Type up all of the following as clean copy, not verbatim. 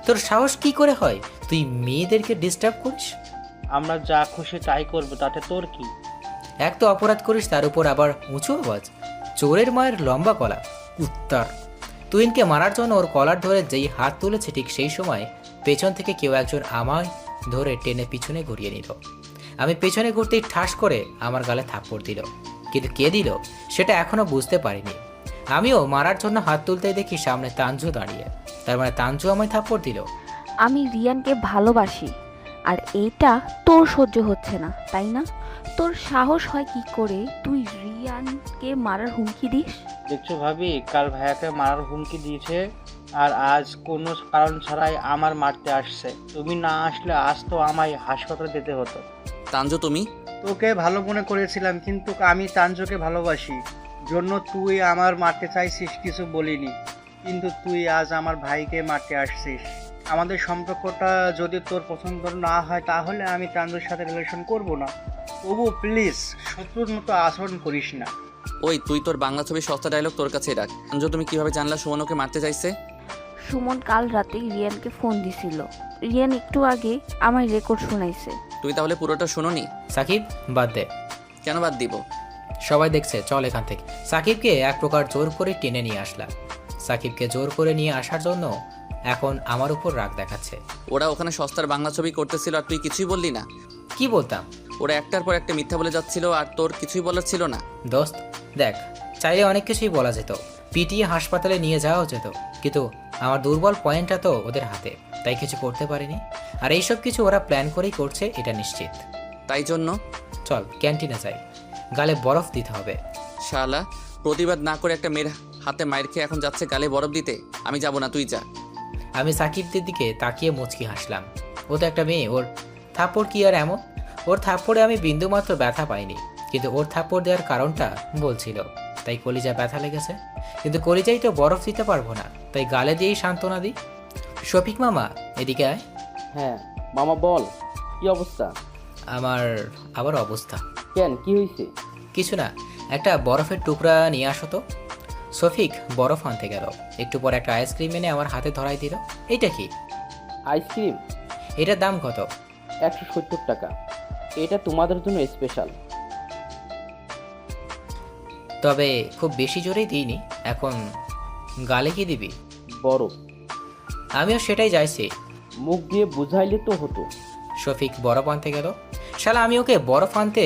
তোর সাহস কি করে হয় তুই মেয়েদেরকে ডিস্টার্ব করিস? আমরা যা খুশি তাই করবো, তাতে তোর কি? এক তো অপরাধ করিস, তার উপর আবার উঁচু আওয়াজ। চোরের মায়ের লম্বা গলা, উত্তর। তুহিনকে মারার জন্য ওর কলার ধরে যেই হাত তুলেছে ঠিক সেই সময় পেছন থেকে কেউ একজন আমায় ধরে টেনে পিছনে ঘুরিয়ে নিল। আমি পেছনে ঘুরতেই ঠাস করে আমার গালে থাপ্পড় দিল, কিন্তু কে দিল সেটা এখনো বুঝতে পারিনি। আমিও মারার জন্য হাত তুলতেই দেখি সামনে তাঞ্জু দাঁড়িয়ে। তার মানে তাঞ্জু আমায় থাপ্পড় দিল। আমি রিয়ানকে ভালোবাসি, আর এইটা তোর সহ্য হচ্ছে না, তাই না? তোর সাহস হয় কি করে তুই রিয়ানকে মারার হুমকি দিস? দেখছো ভাবি, কাল ভাইয়াকে মারার হুমকি দিয়েছে, আর আজ কোনো কারণ ছাড়াই আমার মারতে আসছে। তুমি না আসলে আজ তো আমায় হাসপাতালে যেতে হতো। তানজু তুমি? তোকে ভালো মনে করেছিলাম, কিন্তু আমি তাঞ্জুকে ভালোবাসি জন্য তুই আমার মারতে চাইছিস, কিছু বলিনি। কিন্তু তুই আজ আমার ভাইকে মারতে আসছিস। আমাদের সম্পর্কটা যদি তোর পছন্দ না হয় তাহলে আমি তাঞ্জুর সাথে রিলেশন করব না। তবু প্লিজ শত্রুর মতো আচরণ করিস না। ওই তুই তোর বাংলা ছবির সস্তা ডায়লগ তোর কাছেই রাখ। তানজু তুমি কিভাবে জানলা সুমন ওকে মারতে চাইছে? সুমন কাল রাতেই রিয়ানকে ফোন দিছিল। রিয়ান একটু আগে আমার রেকর্ড শোনাইছে। তুই তাহলে পুরোটা শোনোনি? সাকিব, বাদ দে। কেন বাদ দিব? সবাই দেখছে, চল এখান থেকে। সাকিবকে এক প্রকার জোর করে টেনে নিয়ে আসলাম। সাকিবকে জোর করে নিয়ে আসার জন্য এখন আমার উপর রাগ দেখাচ্ছে। ওরা ওখানে সস্তার বাংলা ছবি করতেছিল আর তুই কিছুই বললি না? কি বলতাম? ওরা একটার পর একটা মিথ্যা বলে যাচ্ছিল আর তোর কিছুই বলার ছিল না? দোস্ত দেখ, চাইলে অনেক কিছুই বলা যেত, পিটিয়ে হাসপাতালে নিয়ে যাওয়াও যেত, কিন্তু আমার দুর্বল পয়েন্টটা তো ওদের হাতে, তাই কিছু করতে পারিনি। আর এইসব কিছু ওরা প্ল্যান করেই করছে, এটা নিশ্চিত। তাই জন্য চল ক্যান্টিনে যাই, গালে বরফ দিতে হবে। শালা, প্রতিবাদ না করে একটা মেয়ের হাতে মায়ের খেয়ে এখন যাচ্ছে গালে বরফ দিতে। আমি যাব না, তুই যা। আমি সাকিবদের দিকে তাকিয়ে মুচকি হাসলাম। ও তো একটা মেয়ে, ওর থাপ্পড় কি আর এমন? ওর থাপ্পড়ে আমি বিন্দুমাত্র ব্যথা পাইনি, কিন্তু ওর থাপ্পড় দেওয়ার কারণটা বলছিল, তাই কলিজা ব্যথা লেগেছে। কিন্তু কলিজাই তো বরফ দিতে পারবো না, তাই গালে দিয়েই সান্ত্বনা দিই। শফিক মামা, এদিকে আয়। হ্যাঁ মামা বল, কি অবস্থা? আমার আবার অবস্থা। কেন, কি হয়েছে? কিছু না, একটা বরফের টুকরা নিয়ে আসো তো। শফিক বরফ আনতে গেল, একটু পর একটা আইসক্রিম এনে আমার হাতে ধরাই দিল। এইটা কি? আইসক্রিম? এটার দাম কত? 170 টাকা। এটা তোমাদের জন্য স্পেশাল। তবে খুব বেশি জোরেই দিইনি। এখন গালে কি দিবি? বরফ। আমিও সেটাই চাইছি। মুখ দিয়ে বুঝাইলে তো হতো। শফিক বরফ আনতে গেল। শালা আমি ওকে বরফ আনতে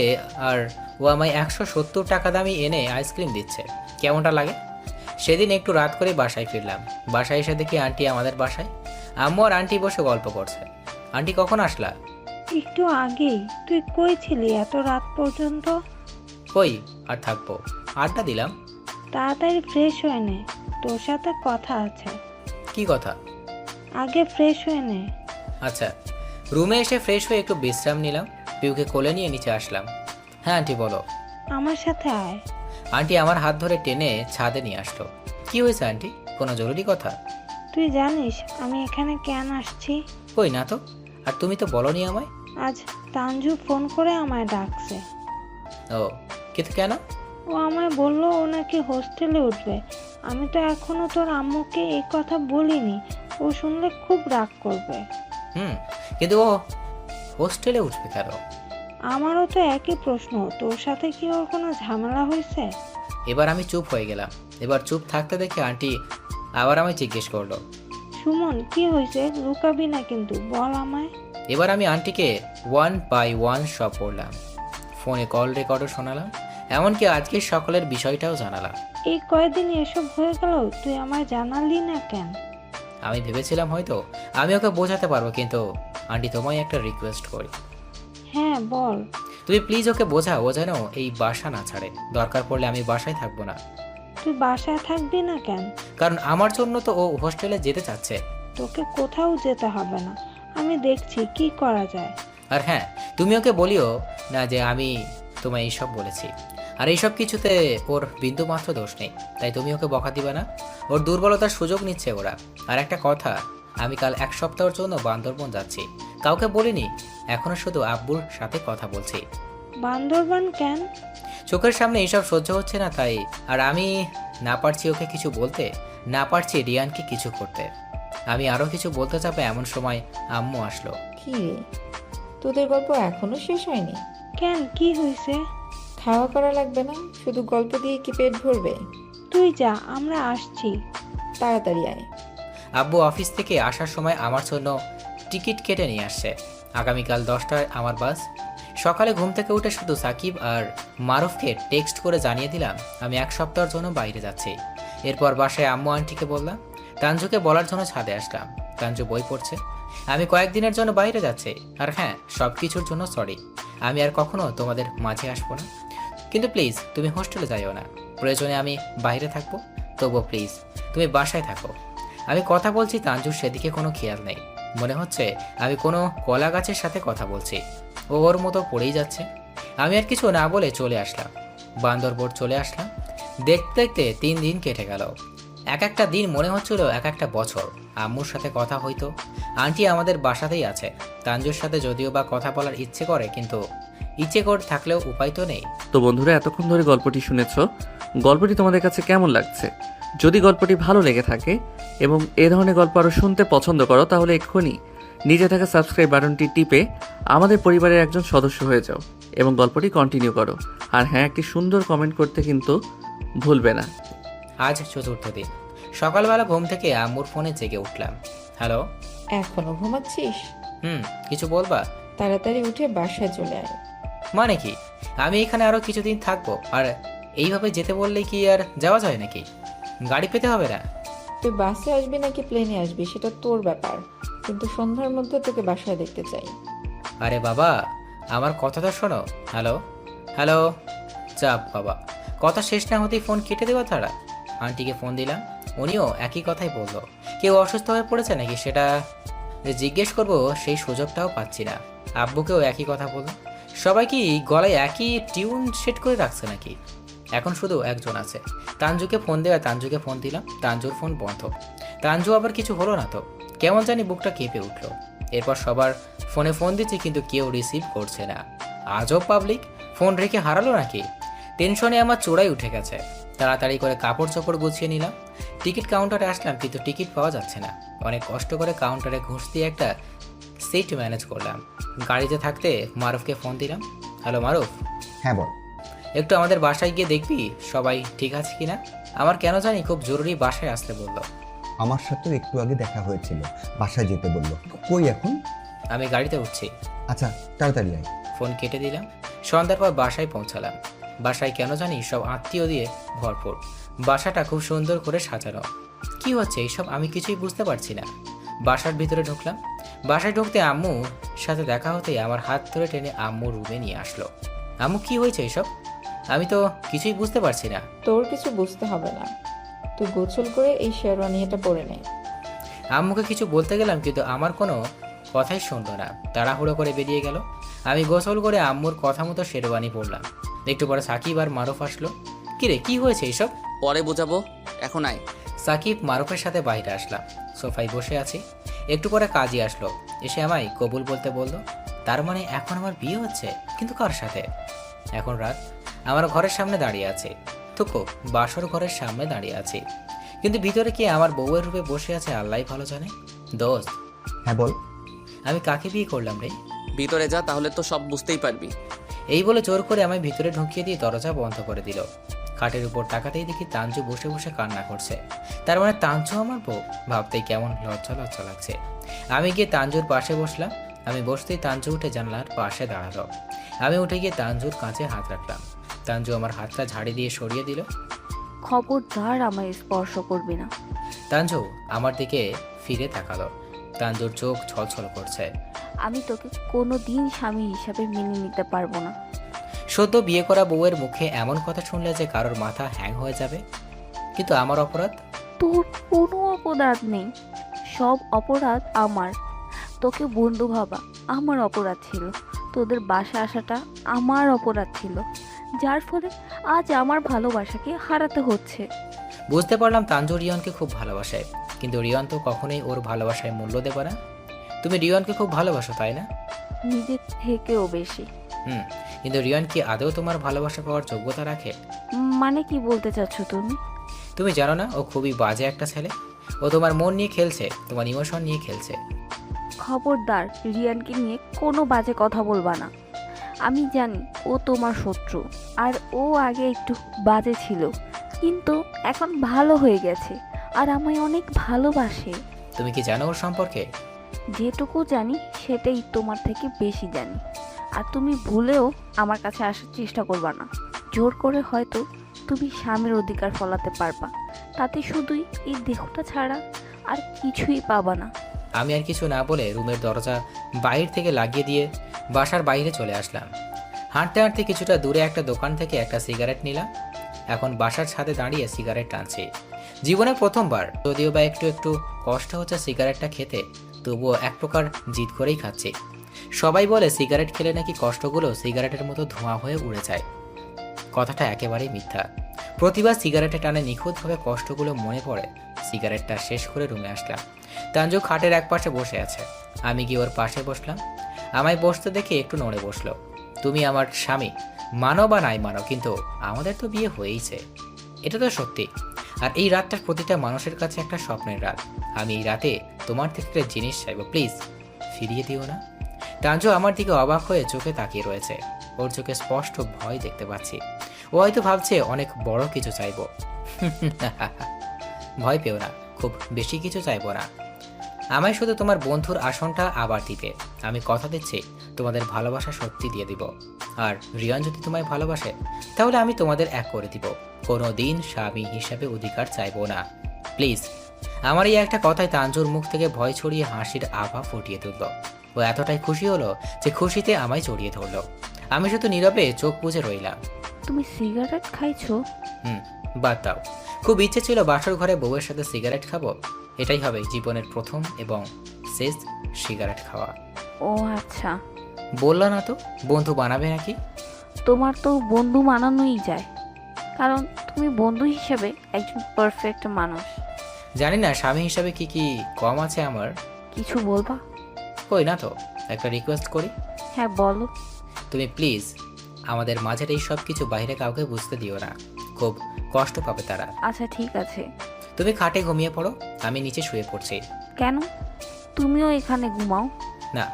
আর ও আমায় 170 টাকা দামি এনে আইসক্রিম দিচ্ছে, কেমনটা লাগে? সেদিন একটু রাত করে বাসায় ফিরলাম। বাসায় এসে দেখি আন্টি আমাদের বাসায়। আম্মু আর আন্টি বসে গল্প করছে। আন্টি কখন আসলা? একটু আগেই। তুই কই ছিলি এত রাত পর্যন্ত? কই আর থাকবো, আড্ডা দিলাম। তাড়াতাড়ি ফ্রেশ হয়ে নে, তোর সাথে কথা আছে। কি কথা? আগে ফ্রেশ হয়ে নে। আচ্ছা। রুমে এসে ফ্রেশ হয়ে একটু বিশ্রাম নিলাম, পিউকে কোলে নিয়ে নিচে আসলাম। হ্যাঁ আন্টি বলো। আমার সাথে আয়। আন্টি আমার হাত ধরে টেনে ছাদে নিয়ে আসলো। কি হয়েছে আন্টি, কোনো জরুরি কথা? তুই জানিস আমি এখানে কেন আসছি? কই না তো, আর তুমি তো বলনি আমায়। আজ তানজু ফোন করে আমায় ডাকছে। ও, কিন্তু কেন? ও আমায় বললো ও নাকি হোস্টেলে উঠবে। আমি তো এখনো তোর আম্মুকে এই কথা বলিনি, ও শুনলে খুব রাগ করবে। কিন্তু ও হোস্টেলে উঠবে কেন? আমারও তো একই প্রশ্ন, তোর সাথে কি ওর কোনো ঝামেলা হয়েছে? এবার আমি চুপ হয়ে গেলাম। এবার চুপ থাকতে দেখে আন্টি আবার আমায় জিজ্ঞেস করলো। সুমন কি হয়েছে, লুকাবি না কিন্তু, বল আমায়। এবার আমি আন্টিকে 1 বাই 1 সব বললাম, ফোনে কল রেকর্ডও শোনালাম, এমনকি আজকের সকলের বিষয়টাও জানালাম। এই কয়েকদিন এসব হয়ে গেল, তুই আমায় জানালি না কেন? আমি ভেবেছিলাম হয়তো আমি ওকে বোঝাতে পারবো, কিন্তু আন্টি তোমায় একটা রিকোয়েস্ট করি। হ্যাঁ বল। তুমি প্লিজ ওকে বোঝাও, ও যেন এই বাসা না ছাড়ে। দরকার পড়লে আমি বাসায় থাকবো না। তুই বাসায় থাকবি না কেন? কারণ আমার জন্য তো ও হোস্টেলে যেতে চাচ্ছে। তোকে কোথাও যেতে হবে না, আমি দেখছি কি করা যায়। আর হ্যাঁ, তুমি ওকে বলিও না যে আমি তোমায় এইসব বলেছি। আর এইসব কিছুতে ওর বিন্দু মাত্র দোষ নেই, তাই তুমি ওকে বকা দিবে না। ওর দুর্বলতার সুযোগ নিচ্ছে ওরা। আর একটা কথা, আমি কাল 1 সপ্তাহের জন্য বান্দরবন যাচ্ছি। কাউকে বলিনি, এখনো শুধু আব্বুর সাথে কথা বলছি। বান্দরবান কেন? চোখের সামনে এইসব সহ্য হচ্ছে না তাই। আর আমি না পারছি ওকে কিছু বলতে, না পারছি রিয়ানকে কিছু করতে। আমি আরও কিছু বলতে চাপে এমন সময় আম্মু আসলো। কি রে, তোদের গল্প এখনো শেষ হয়নি? কেন, কি হয়েছে? খাওয়া করা লাগবে না, শুধু গল্প দিয়ে কি পেট ভরবে? তুই যা, আমরা আসছি। তাড়াতাড়ি আয়। আব্বু অফিস থেকে আসার সময় আমার জন্য টিকিট কেটে নিয়ে আসছে। আগামীকাল 10টায় আমার বাস। সকালে ঘুম থেকে উঠে শুধু সাকিব আর মারুফকে টেক্সট করে জানিয়ে দিলাম আমি 1 সপ্তাহের জন্য বাইরে যাচ্ছি। এরপর বাসায় আম্মু আন্টিকে বললাম, তানজুকে বলার জন্য ছাদে আসলাম। তানজু বই পড়ছে। আমি কয়েকদিনের জন্য বাইরে যাচ্ছি। আর হ্যাঁ, সব কিছুর জন্য সরি। আমি আর কখনো তোমাদের মাঝে আসবো না, কিন্তু প্লিজ তুমি হোস্টেলে যাইও না। প্রয়োজনে আমি বাইরে থাকবো, তবুও প্লিজ তুমি বাসায় থাকো। আমি কথা বলছি, তানজুর সেদিকে কোনো খেয়াল নেই। মনে হচ্ছে আমি কোনো কলা গাছের সাথে কথা বলছি। ও ওর মতো পড়েই যাচ্ছে। আমি আর কিছু না বলে চলে আসলাম, বান্দরবোর্ড চলে আসলাম। দেখতে দেখতে 3 দিন কেটে গেল। এক একটা দিন মনে হচ্ছিল এক একটা বছর। আম্মুর সাথে কথা হইতো। আন্টি আমাদের বাসাতেই আছে। তানজুর সাথে যদিও বা কথা বলার ইচ্ছে করে, কিন্তু ইচ্ছে করে থাকলেও উপায় তো নেই। তো বন্ধুরা, এতক্ষণ ধরে গল্পটি শুনেছ। গল্পটি তোমাদের কাছে কেমন লাগছে? যদি গল্পটি ভালো লেগে থাকে এবং এ ধরনের গল্প আরও শুনতে পছন্দ করো, তাহলে এক্ষুনি নিচে থাকা সাবস্ক্রাইব বাটনটি টিপে আমাদের পরিবারের একজন সদস্য হয়ে যাও এবং গল্পটি কন্টিনিউ করো। আর হ্যাঁ, একটি সুন্দর কমেন্ট করতে কিন্তু ভুলবে না। আজ 4র্থ দিন। সকালবেলা ঘুম থেকে আম্মুর ফোনে জেগে উঠলাম। হ্যালো। এখনো ঘুমাচ্ছিস? কিছু বলবা? তাড়াতাড়ি উঠে বাসায় চলে আয়। মানে কি? আমি এখানে আরো কিছুদিন থাকবো, আর এইভাবে যেতে বললে কি আর যাওয়া যায় নাকি? গাড়ি পেতে হবে না? তুই বাসে আসবি নাকি প্লেনে আসবি সেটা তোর ব্যাপার, কিন্তু সন্ধ্যার মধ্যে তোকে বাসায় দেখতে চাই। আরে বাবা, আমার কথা তো শোনো। Hello hello. চাপ বাবা, কথা শেষ না হতেই ফোন কেটে দেওয়া তারা। আন্টিকে ফোন দিলাম, উনিও একই কথাই বললো। কেউ অসুস্থ হয়ে পড়েছে নাকি সেটা যে জিজ্ঞেস করবো সেই সুযোগটাও পাচ্ছি না। আব্বুকেও একই কথা বললো। সবাই কি গলায় একই টিউন সেট করে রাখছে নাকি? এখন শুধু একজন আছে। তানজুকে ফোন দেওয়া, তানজুকে ফোন দিলাম। তানজুর ফোন বন্ধ। তানজু আবার কিছু হলো না তো? কেমন জানি বুকটা কেঁপে উঠলো। এরপর সবার ফোনে ফোন দিচ্ছি, কিন্তু কেউ রিসিভ করছে না। আজব পাবলিক, ফোন রেখে হারালো নাকি? টেনশনে আমার চোরাই উঠে গেছে। তাড়াতাড়ি করে কাপড় চোপড় গুছিয়ে নিলাম। টিকিট কাউন্টারে আসলাম, কিন্তু টিকিট পাওয়া যাচ্ছে না। অনেক কষ্ট করে কাউন্টারে ঘুষ দিয়ে একটা সিট ম্যানেজ করলাম। গাড়িতে থাকতে মারুফকে ফোন দিলাম। হ্যালো মারুফ। হ্যাঁ বল। একটু আমাদের বাসায় গিয়ে দেখবি সবাই ঠিক আছে কিনা? আমার কেন জানি খুব জরুরি বাসায় আসতে বললো। আমার সাথেও একটু আগে দেখা হয়েছিল, বাসায় যেতে বললো। কই এখন? আমি গাড়িতে উঠছি। আচ্ছা, তাড়াতাড়ি আয়। ফোন কেটে দিলাম। সন্ধ্যার পর বাসায় পৌঁছালাম। বাসায় কেন জানি সব আত্মীয় দিয়ে ভরপুর। বাসাটা খুব সুন্দর করে সাজানো। কি হচ্ছে এইসব আমি কিছুই বুঝতে পারছি না। বাসার ভিতরে ঢুকলাম। বাসায় ঢুকতে আম্মুর সাথে দেখা হতেই আমার হাত ধরে টেনে আম্মু রুমে নিয়ে আসলো। আম্মু, কি হয়েছে এইসব? আমি তো কিছুই বুঝতে পারছি না। তোর কিছু বুঝতে হবে না, তুই গোসল করে এই শেরওয়ানিটা পরে নে। আম্মুকে কিছু বলতে গেলাম, কিন্তু আমার কোনো কথাই শুনলো না। তাড়াহুড়ো করে বেরিয়ে গেল। আমি গোসল করে আম্মুর কথা মতো শেরওয়ানি পরলাম। একটু পরে সাকিব আর মারুফ আসলো। কিরে, কি হয়েছে এইসব? পরে বোঝাবো, এখন আয়। সাকিব মারুফের সাথে বাইরে আসলাম। সোফায় বসে আছি। একটু পরে কাজী আসলো। এসে আমায় কবুল বলতে বলল। তার মানে এখন আমার বিয়ে হচ্ছে, কিন্তু কার সাথে? এখন রাত। আমার ঘরের সামনে দাঁড়িয়ে আছে। থুকো, বাসর ঘরের সামনে দাঁড়িয়ে আছে, কিন্তু ভিতরে কি আমার বউয়ের রূপে বসে আছে আল্লাহ ভালো জানে। দোস্ত, হ্যাঁ বল। আমি কাকে বিয়ে করলাম রে? ভিতরে যা, তাহলে তো সব বুঝতেই পারবি। এই বলে জোর করে আমায় ভিতরে ঢুকিয়ে দিয়ে দরজা বন্ধ করে দিল। খাটের উপর তাকাতেই দেখি তানজু বসে বসে কান্না করছে। তার মানে তানজু আমার বউ? ভাবতেই কেমন লজ্জা লজ্জা লাগছে। আমি গিয়ে তানজুর পাশে বসলাম। আমি বসতেই তানজু উঠে জানলার পাশে দাঁড়ালো। আমি উঠে গিয়ে তানজুর কাছে হাত রাখলাম। তানজু আমার হাতটা ঝাড়ি দিয়ে সরিয়ে দিল। খবরদার আমায় স্পর্শ করবি না। তানজু আমার দিকে ফিরে তাকালো। তানজুর চোখ ছলছল করছে। আমি তোকে কোনো দিন স্বামী হিসাবে মেনে নিতে পারবো না। সদ্য বিয়ে করা বউয়ের মুখে এমন কথা শুনলে যে কারোর মাথা হ্যাং হয়ে যাবে। কিন্তু আমার অপরাধ? তোর কোনো অপরাধ নেই, সব অপরাধ আমার। তোকে বন্ধু ভাবা আমার অপরাধ ছিল, তোদের বাসায় আসাটা আমার অপরাধ ছিল, যার ফলে আজ আমার ভালোবাসাকে হারাতে হচ্ছে। বুঝতে পারলাম তানজু রিয়নকে খুব ভালোবাসে, কিন্তু রিয়ন তো কখনোই ওর ভালোবাসায় মূল্য দেবে না। তুমি রিয়নকে খুব ভালোবাসো, তাই না? নিজের থেকেও বেশি। কিন্তু রিয়ন কি আদৌ তোমার ভালোবাসা পাওয়ার যোগ্যতা রাখে? মানে কি বলতে চাচ্ছ তুমি? তুমি জানো না ও খুবই বাজে একটা ছেলে? ও তোমার মন নিয়ে খেলছে, তোমার ইমোশন নিয়ে খেলছে। খবরদার রিয়ানকে নিয়ে কোনো বাজে কথা বলবা না। আমি জানি ও তোমার শত্রু, আর ও আগে একটু বাজে ছিল, কিন্তু এখন ভালো হয়ে গেছে আর আমায় অনেক ভালোবাসে। তুমি কি জানো ওর সম্পর্কে? যেটুকু জানি সেটাই তোমার থেকে বেশি জানি। আর তুমি ভুলেও আমার কাছে আসার চেষ্টা করবা না। জোর করে হয়তো তুমি স্বামীর অধিকার ফলাতে পারবা, তাতে শুধুই এই দেহটা ছাড়া আর কিছুই পাবা না। আমি আর কিছু না বলে রুমের দরজা বাইরে থেকে লাগিয়ে দিয়ে বাসার বাইরে চলে আসলাম। হাঁটতে হাঁটতে কিছুটা দূরে একটা দোকান থেকে একটা সিগারেট নিলাম। এখন বাসার ছাদে দাঁড়িয়ে সিগারেট টানছি। জীবনে প্রথমবার, যদিও বা একটু একটু কষ্ট হচ্ছে সিগারেটটা খেতে, তবুও এক প্রকার জিদ করেই খাচ্ছি। সবাই বলে সিগারেট খেলে নাকি কষ্টগুলো সিগারেটের মতো ধোঁয়া হয়ে উড়ে যায়। কথাটা একেবারেই মিথ্যা। প্রতিবার সিগারেটে টানে নিখুঁতভাবে কষ্টগুলো মনে পড়ে। সিগারেটটা শেষ করে রুমে আসলাম। তাঞ্জু খাটের এক পাশে বসে আছে। আমি গিয়ে ওর পাশে বসলাম। আমায় বসতে দেখে একটু নড়ে বসলো। তুমি আমার স্বামী, মানো বা নাই মানো, কিন্তু আমাদের তো বিয়ে হয়েইছে, এটা তো সত্যি। আর এই রাতটা প্রতিটা মানুষের কাছে একটা স্বপ্নের রাত। আমি এই রাতে তোমার থেকে একটা জিনিস চাইবো, প্লিজ ফিরিয়ে দিও না। তাঞ্জু আমার দিকে অবাক হয়ে চোখে তাকিয়ে রয়েছে। ওর চোখে স্পষ্ট ভয় দেখতে পাচ্ছি। ও হয়তো ভাবছে অনেক বড় কিছু চাইবো। ভয় পেও না, খুব বেশি কিছু চাইবো না। আমায় শুধু তোমার বন্ধুর আসনটা আবার দিতে। আমি কথা দিচ্ছি তোমাদের ভালোবাসা সত্যি দিয়ে দিব। আর রিয়ান যদি তোমায় ভালোবাসে, তাহলে আমি তোমাদের এক করে দিব। কোনো দিন স্বামী হিসাবে অধিকার চাইবো না, প্লিজ। আমার এই একটা কথায় তাঞ্জুর মুখ থেকে ভয় ছড়িয়ে হাসির আভা ফুটিয়ে তুলল। ও এতটাই খুশি হলো যে খুশিতে আমায় জড়িয়ে ধরলো। আমি শুধু নীরবে চোখ বুজে রইলাম। তুমি সিগারেট খাইছো? বাদ দাও। খুব ইচ্ছে ছিল বাসর ঘরে বউয়ের সাথে সিগারেট খাবো। এটাই হবে জীবনের প্রথম এবং শেষ সিগারেট খাওয়া। ও আচ্ছা। বললা না তো বন্ধু বানাবে নাকি? তোমার তো বন্ধু মানানোই যায়, কারণ তুমি বন্ধু হিসেবে একজন পারফেক্ট মানুষ। জানি না স্বামী হিসাবে কি কি কম আছে আমার। কিছু বলবা? কই না তো, একটা রিকোয়েস্ট করি। হ্যাঁ বলো। তুমি প্লিজ আমাদের মাঝের এই সব কিছু বাইরে কাউকে বুঝতে দিও না, খুব কষ্ট পাবে তারা। আচ্ছা ঠিক আছে। তুমি খাটে ঘুমিয়ে পড়ো, আমি নিচে শুয়ে পড়ছি। কেন? তুমিও এখানে ঘুমাও। না,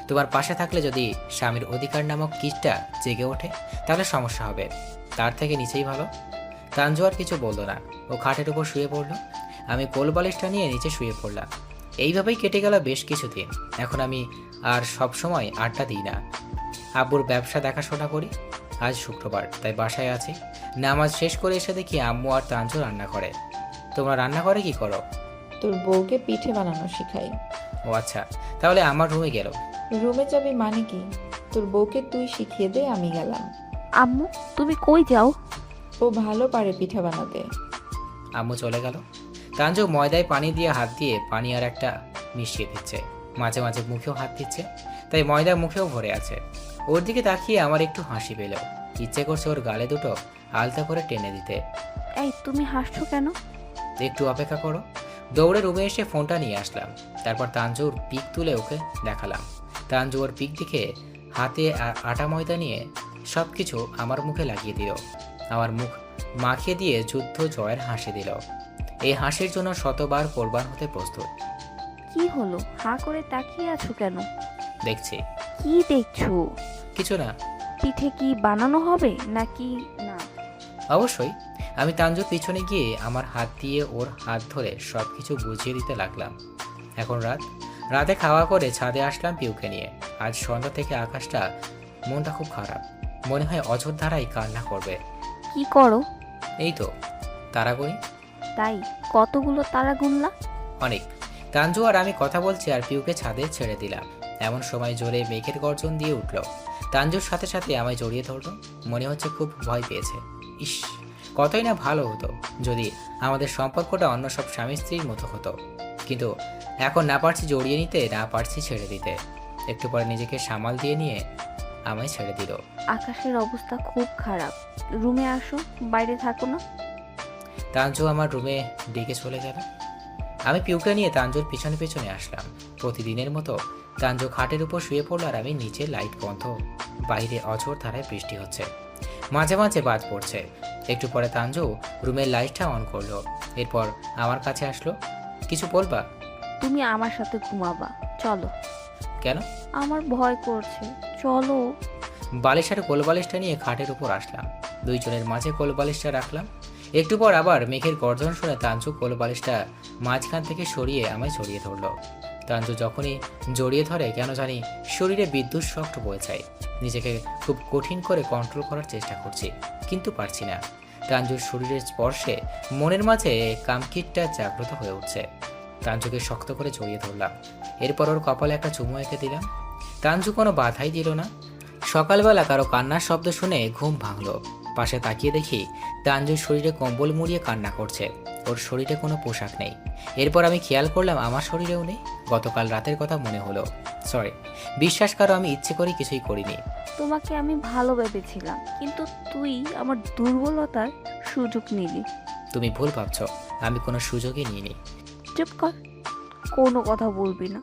তোমার পাশে থাকলে যদি স্বামীর অধিকার নামক কিসটা জেগে ওঠে, তাহলে সমস্যা হবে। তার থেকে নিচেই ভালো। তাঞ্জু আর কিছু বললো না। ও খাটের উপর শুয়ে পড়লো। আমি কোল বালিশটা নিয়ে নিচে শুয়ে পড়লাম। এইভাবেই কেটে গেল বেশ কিছুদিন। এখন আমি আর সব সময় আড্ডা দিই না। আব্বুর ব্যবসা দেখাশোনা করি। আজ শুক্রবার, তাই বাসায় আছি। নামাজ শেষ করে এসে দেখি আম্মু আর তাঞ্জু রান্না করে। তোমরা রান্না করে কি করো? তোর বউকে পিঠে বানানো শিখাই। ও আচ্ছা, তাহলে আমার রুমে গেল। রুমে যাবি মানে কি? তোর বউকে তুই শিখিয়ে দে, আমি গেলাম। আম্মু তুমি কই যাও? ও ভালো পারে পিঠা বানাতে। আম্মু চলে গেল। তাঞ্জু ময়দায় পানি দিয়ে হাত দিয়ে পানি আর একটা মিশিয়ে দিচ্ছে। মাঝে মাঝে মুখেও হাত দিচ্ছে, তাই ময়দা মুখেও ভরে আছে। ওর দিকে তাকিয়ে আমার একটু হাসি পেল। ইচ্ছে করছে ওর গালে দুটো আলতা করে টেনে দিতে। এই তুমি হাসছো কেন? একটু অপেক্ষা করো। দৌড়ে রুমে এসে ফোনটা নিয়ে আসলাম। তারপর তাঞ্জুর পিক তুলে ওকে দেখালাম। তাঞ্জু ওর পিক দেখে হাতে আটা ময়দা নিয়ে সব কিছু আমার মুখে লাগিয়ে দিল। আমার মুখ মাখিয়ে দিয়ে যুদ্ধ জয়ের হাসি দিল। এই হাসির জন্য শতবার কোরবান হতে প্রস্তুত। কি হলো, হাঁ করে তাকিয়ে আছো কেন? দেখছি। কি দেখছো? কিছু না। পিঠে কি বানানো হবে নাকি না? অবশ্যই। আমি তাঞ্জুর পিছনে গিয়ে আমার হাত দিয়ে ওর হাত ধরে সব কিছু বুঝিয়ে দিতে লাগলাম। এখন রাতে খাওয়া করে ছাদে আসলাম পিউকে নিয়ে। আজ সন্ধ্যা থেকে আকাশটা, মনটা খুব খারাপ। মনে হয় অযোধ্যারাই কান্না করবে। কি করো? এই তো তারা গুনি। তাই কতগুলো তারা গুনলা? অনেক। তাঞ্জু আর আমি কথা বলছি আর পিউকে ছাদে ছেড়ে দিলাম। এমন সময় জোরে মেঘের গর্জন দিয়ে উঠল। তাঞ্জুর সাথে সাথে আমায় জড়িয়ে ধরল। মনে হচ্ছে খুব ভয় পেয়েছে। ইস, কতই না ভালো হতো যদি আমাদের সম্পর্কটা অন্য সব স্বামী স্ত্রীর মতো হতো। কিন্তু এখন না পারছি জড়িয়ে নিতে, না পারছি ছেড়ে দিতে। একটু পরে নিজেকে সামাল দিয়ে নিয়ে আমায় ছেড়ে দিল। আকাশের অবস্থা খুব খারাপ, রুমে আসো, বাইরে থাকো না। তাঞ্জু আমার রুমে ডেকে চলে গেল। আমি পিউকে নিয়ে তাঞ্জুর পিছনে পিছনে আসলাম। প্রতিদিনের মতো তাঞ্জু খাটের উপর শুয়ে পড়ল আর আমি নিচে লাইট বন্ধ। বাইরে অঝোর ধারায় বৃষ্টি হচ্ছে, মাঝে মাঝে বাজ পড়ছে। একটু পরে তাঞ্জু রুমের লাইটটা অন করলো। এরপর আমার কাছে আসলো। কিছু বলবা? তুমি আমার সাথে ঘুমাবা, চলো। কেন? আমার ভয় করছে, চলো। বালিশ আর কোলবালিশটা নিয়ে খাটের উপর আসলাম, দুইজনের মাঝে কোলবালিশটা রাখলাম। একটু পর আবার মেঘের গর্জন শুনে তাঞ্জু কোলবালিশটা মাঝখান থেকে সরিয়ে আমায় জড়িয়ে ধরলো। তাঞ্জু যখনই জড়িয়ে ধরে কেন জানি শরীরে বিদ্যুৎ শক্ত বয়ে যায়। নিজেকে খুব কঠিন করে কন্ট্রোল করার চেষ্টা করছি, কিন্তু পারছি না। তাঞ্জুর শরীরের স্পর্শে মনের মাঝে কামকিটটা জাগ্রত হয়ে উঠছে। তাঞ্জুকে শক্ত করে জড়িয়ে ধরলাম, এরপর ওর কপালে একটা চুমু এঁকে দিলাম। তাঞ্জু কোনো বাধাই দিল না। সকালবেলা কারো কান্নার শব্দ শুনে ঘুম ভাঙলো। পাশে তাকিয়ে দেখি তাঞ্জুর শরীরে কম্বল মুড়িয়ে কান্না করছে, ওর শরীরে কোনো পোশাক নেই। এরপর আমি খেয়াল করলাম আমার শরীরেও নেই। গতকাল রাতের কথা মনে হলো। সরি, বিশ্বাস করো আমি ইচ্ছে করে কিছুই করিনি। তোমাকে আমি ভালো ভেবেছিলাম, কিন্তু তুই আমার দুর্বলতার সুযোগ নিলি। তুমি ভুল ভাবছো, আমি কোনো সুযোগই নিইনি। চুপ কর, কোনো কথা বলবি না।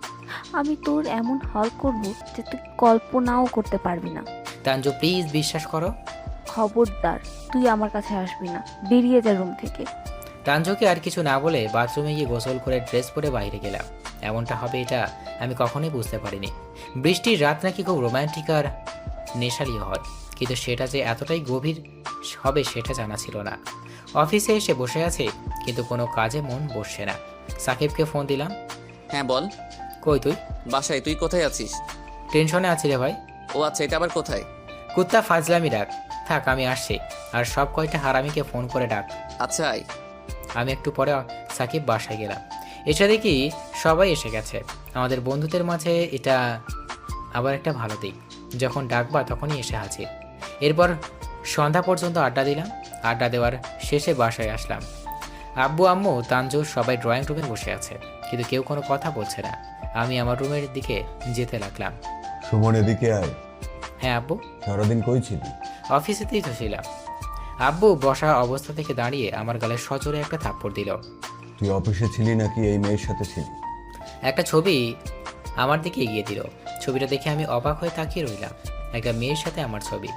আমি তোর এমন হাল করব যে তুই কল্পনাও করতে পারবি না। তাঞ্জু প্লিজ বিশ্বাস করো। খবরদার, তুই আমার কাছে আসবি না, বেরিয়ে যা রুম থেকে। তাঞ্জুকে আর কিছু না বলে বাথরুমে গিয়ে গোসল করে ড্রেস পরে বাইরে গেলাম। এমনটা হবে এটা আমি কখনোই বুঝতে পারিনি। বৃষ্টির রাত নাকি খুব রোমান্টিক আর নেশালীয় হয়, কিন্তু সেটা যে এতটাই গভীর হবে সেটা জানা ছিল না। অফিসে এসে বসে আছে, কিন্তু কোনো কাজে মন বসছে না। সাকিবকে ফোন দিলাম। হ্যাঁ বল। কই তুই? বাসায়। তুই কোথায় আছিস? টেনশনে আছি রে ভাই। ও আচ্ছা, এটা আবার কোথায়? কুত্তা ফাজলামি ডাক। থাক আমি আসছি, আর সব কয়টা হারামিকে ফোন করে ডাক। আচ্ছা আয়। আমি একটু পরে সাকিব বাসায় গেলাম, এসে দেখি সবাই এসে গেছে। আমাদের বন্ধুদের মাঝে এটা আবার একটা ভালো দিক, যখন ডাকবা তখনই এসে হাজির। এরপর সন্ধ্যা পর্যন্ত আড্ডা দিলাম। আড্ডা দেওয়ার শেষে বাসায় আসলাম। আব্বু আম্মু তাঞ্জু সবাই ড্রয়িং রুমে বসে আছে, কিন্তু কেউ কোনো কথা বলছে না। আমি আমার রুমের দিকে যেতে লাগলাম। সুমন এদিকে আয়। হ্যাঁ আব্বু। সারাদিন কই ছিলি? অফিসেতেই তো ছিলাম। আব্বু বসা অবস্থা থেকে দাঁড়িয়ে আমার গালে সজোরে একটা থাপ্পড় দিল। তুই অফিসে ছিলি নাকি এই মেয়ের সাথে ছিলি? একটা ছবি আমার দিকে এগিয়ে দিল। ছবিটা দেখে আমি অবাক হয়ে তাকিয়ে রইলাম। একটা মেয়ের সাথে আমার ছবি।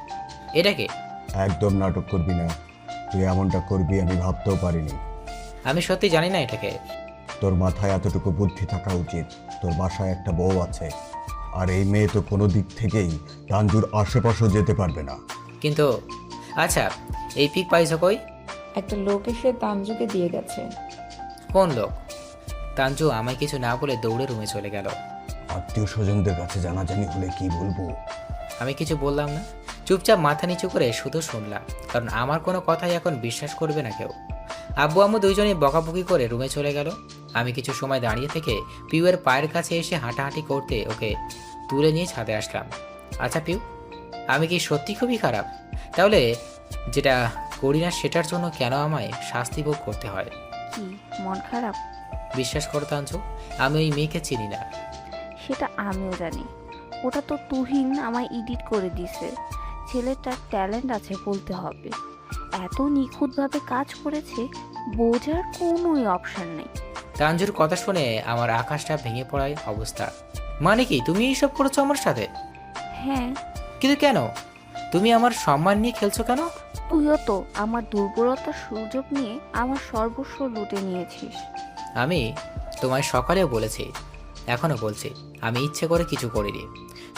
এটাকে? একদম নাটক করবি না, তুই এমনটা করবি আমি ভাবতেও পারিনি। আমি সত্যি জানি না এটাকে। তোর মাথায় এতটুকু বুদ্ধি থাকা উচিত। তোর বাসায় একটা বউ আছে, আর এই মেয়ে তো কোনো দিক থেকেই তাঞ্জুর আশেপাশেও যেতে পারবে না। কিন্তু আচ্ছা, এই পিক পাইছো কই? একটা লোক এসে তানজুকে দিয়ে গেছে। কোন লোক? তাঞ্জু আমায় কিছু না বলে দৌড়ে রুমে চলে গেল। আত্মীয় স্বজনদের কাছে জানাজানি হলে কি বলবো? আমি কিছু বললাম না, চুপচাপ মাথা নিচু করে শুধু শুনলাম, কারণ আমার কোনো কথাই এখন বিশ্বাস করবে না কেউ। আব্বু আম্মু দুইজনেই বকাবকি করে রুমে চলে গেল। আমি কিছু সময় দাঁড়িয়ে থেকে পিউয়ের পায়ের কাছে এসে হাঁটাহাঁটি করতে ওকে তুলে নিয়ে ছাদে আসলাম। আচ্ছা পিউ, আমি কি সত্যি খুবই খারাপ? তাহলে যেটা করি না সেটার জন্য কেন আমায় শাস্তি ভোগ করতে হয়? কি মন খারাপ? বিশ্বাস করো তাঞ্জু, আমি ওই মেয়েকে চিনি না। সেটা আমিও জানি। ওটা তো তুহিন আমায় এডিট করে দিছে। ছেলেটার ট্যালেন্ট আছে বলতে হবে। এত নিখুঁতভাবে কাজ করেছে, বোঝার কোনোই অপশন নেই। তাঞ্জুর কথা শুনে আমার আকাশটা ভেঙে পড়ায় অবস্থা। মানে কি তুমি এইসব করেছো আমার সাথে? হ্যাঁ, কিন্তু কেন? তুমি আমার সম্মান নিয়ে খেলছো কেন? তুইও তো আমার দুর্বলতার সুযোগ নিয়ে আমার সর্বস্ব লুটে নিয়েছিস। আমি তোমায় সকালেও বলেছি, এখনও বলছি, আমি ইচ্ছে করে কিছু করিনি।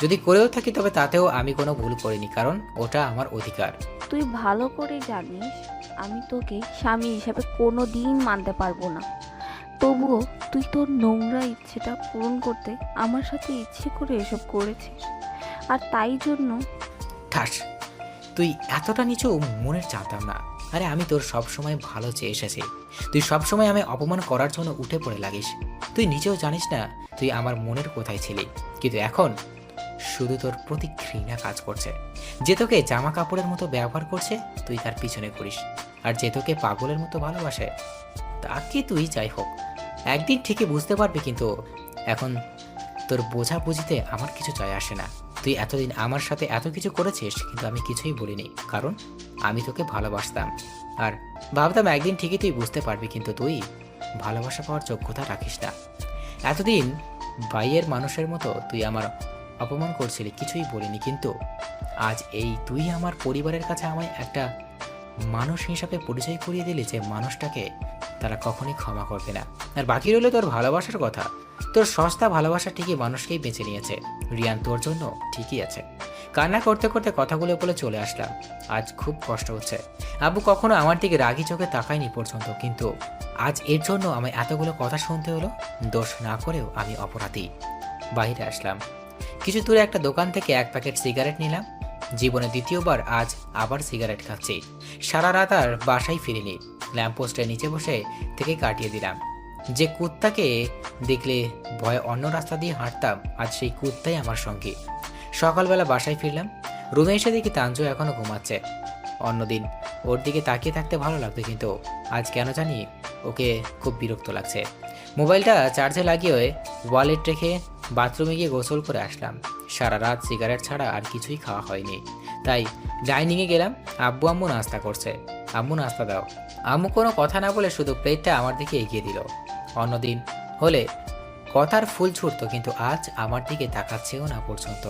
যদি করেও থাকি তবে তাতেও আমি কোনো ভুল করিনি, কারণ ওটা আমার অধিকার। তুই ভালো করে জানিস আমি তোকে স্বামী হিসাবে কোনো দিন মানতে পারবো না। তবুও তুই তোর নোংরা ইচ্ছেটা পূরণ করতে আমার সাথে ইচ্ছে করে এসব করেছিস, আর তাই জন্য ঠাস, তুই এতটা নিচু মনের জানতাম না। আরে আমি তোর সবসময় ভালো চেয়ে এসেছি, তুই সবসময় আমায় অপমান করার জন্য উঠে পড়ে লাগিস। তুই নিজেও জানিস না তুই আমার মনের কোথায় ছিলি, কিন্তু এখন শুধু তোর প্রতি ঘৃণা কাজ করছে। যে তোকে জামা কাপড়ের মতো ব্যবহার করছে তুই তার পিছনে ঘুরিস, আর যে তোকে পাগলের মতো ভালোবাসে তাকে তুই যাই হোক একদিন ঠিকই বুঝতে পারবি, কিন্তু এখন তোর বোঝাবুঝিতে আমার কিছু যায় আসে না। তুই এতদিন আমার সাথে এত কিছু করেছিস, কিন্তু আমি কিছুই বলিনি, কারণ আমি তোকে ভালোবাসতাম আর ভাবতাম একদিন ঠিকই তুই বুঝতে পারবি, কিন্তু তুই ভালোবাসা পাওয়ার যোগ্যতা রাখিস না। এতদিন বাইয়ের মানুষের মতো তুই আমার অপমান করছিলি, কিছুই বলিনি, কিন্তু আজ এই তুই আমার পরিবারের কাছে আমায় একটা মানুষ হিসাবে পরিচয় করিয়ে দিলি, যে মানুষটাকে তারা কখনোই ক্ষমা করবে না। আর বাকি রইল তোর ভালোবাসার কথা। তোর সস্তা ভালোবাসা ঠিকই মানুষকেই বেছে নিয়েছে। রিয়ান তোর জন্য ঠিকই আছে। কান্না করতে করতে কথাগুলো বলে চলে আসলাম। আজ খুব কষ্ট হচ্ছে। আব্বু কখনো আমার দিকে রাগি চোখে তাকায়নি পর্যন্ত, কিন্তু আজ এর জন্য আমায় এতগুলো কথা শুনতে হলো। দোষ না করেও আমি অপরাধী। বাইরে আসলাম। কিছু দূরে একটা দোকান থেকে এক প্যাকেট সিগারেট নিলাম। জীবনে দ্বিতীয়বার আজ আবার সিগারেট খাচ্ছি। সারা রাত আর বাসায় ফিরিনি। ল্যাম্পপোস্টের নিচে বসে থেকে কাটিয়ে দিলাম। যে কুত্তাকে দেখলে ভয়ে অন্য রাস্তা দিয়ে হাঁটতাম, আজ সেই কুত্তাই আমার সঙ্গী। সকালবেলা বাসায় ফিরলাম। রুমে এসে দেখি তাঞ্জু এখনো ঘুমাচ্ছে। অন্যদিন ওর দিকে তাকিয়ে থাকতে ভালো লাগতো, কিন্তু আজ কেন জানি ওকে খুব বিরক্ত লাগছে। মোবাইলটা চার্জে লাগিয়ে ওয়ালেট রেখে বাথরুমে গিয়ে গোসল করে আসলাম। সারা রাত সিগারেট ছাড়া আর কিছুই খাওয়া হয়নি, তাই ডাইনিংয়ে গেলাম। আব্বু আম্মু নাস্তা করছে। আম্মু নাস্তা দাও। আম্মু কোনো কথা না বলে শুধু প্লেটটা আমার দিকে এগিয়ে দিল। অন্যদিন হলে কথার ফুল ছুটতো, কিন্তু আজ আমার দিকে তাকাচ্ছেও না পর্যন্ত।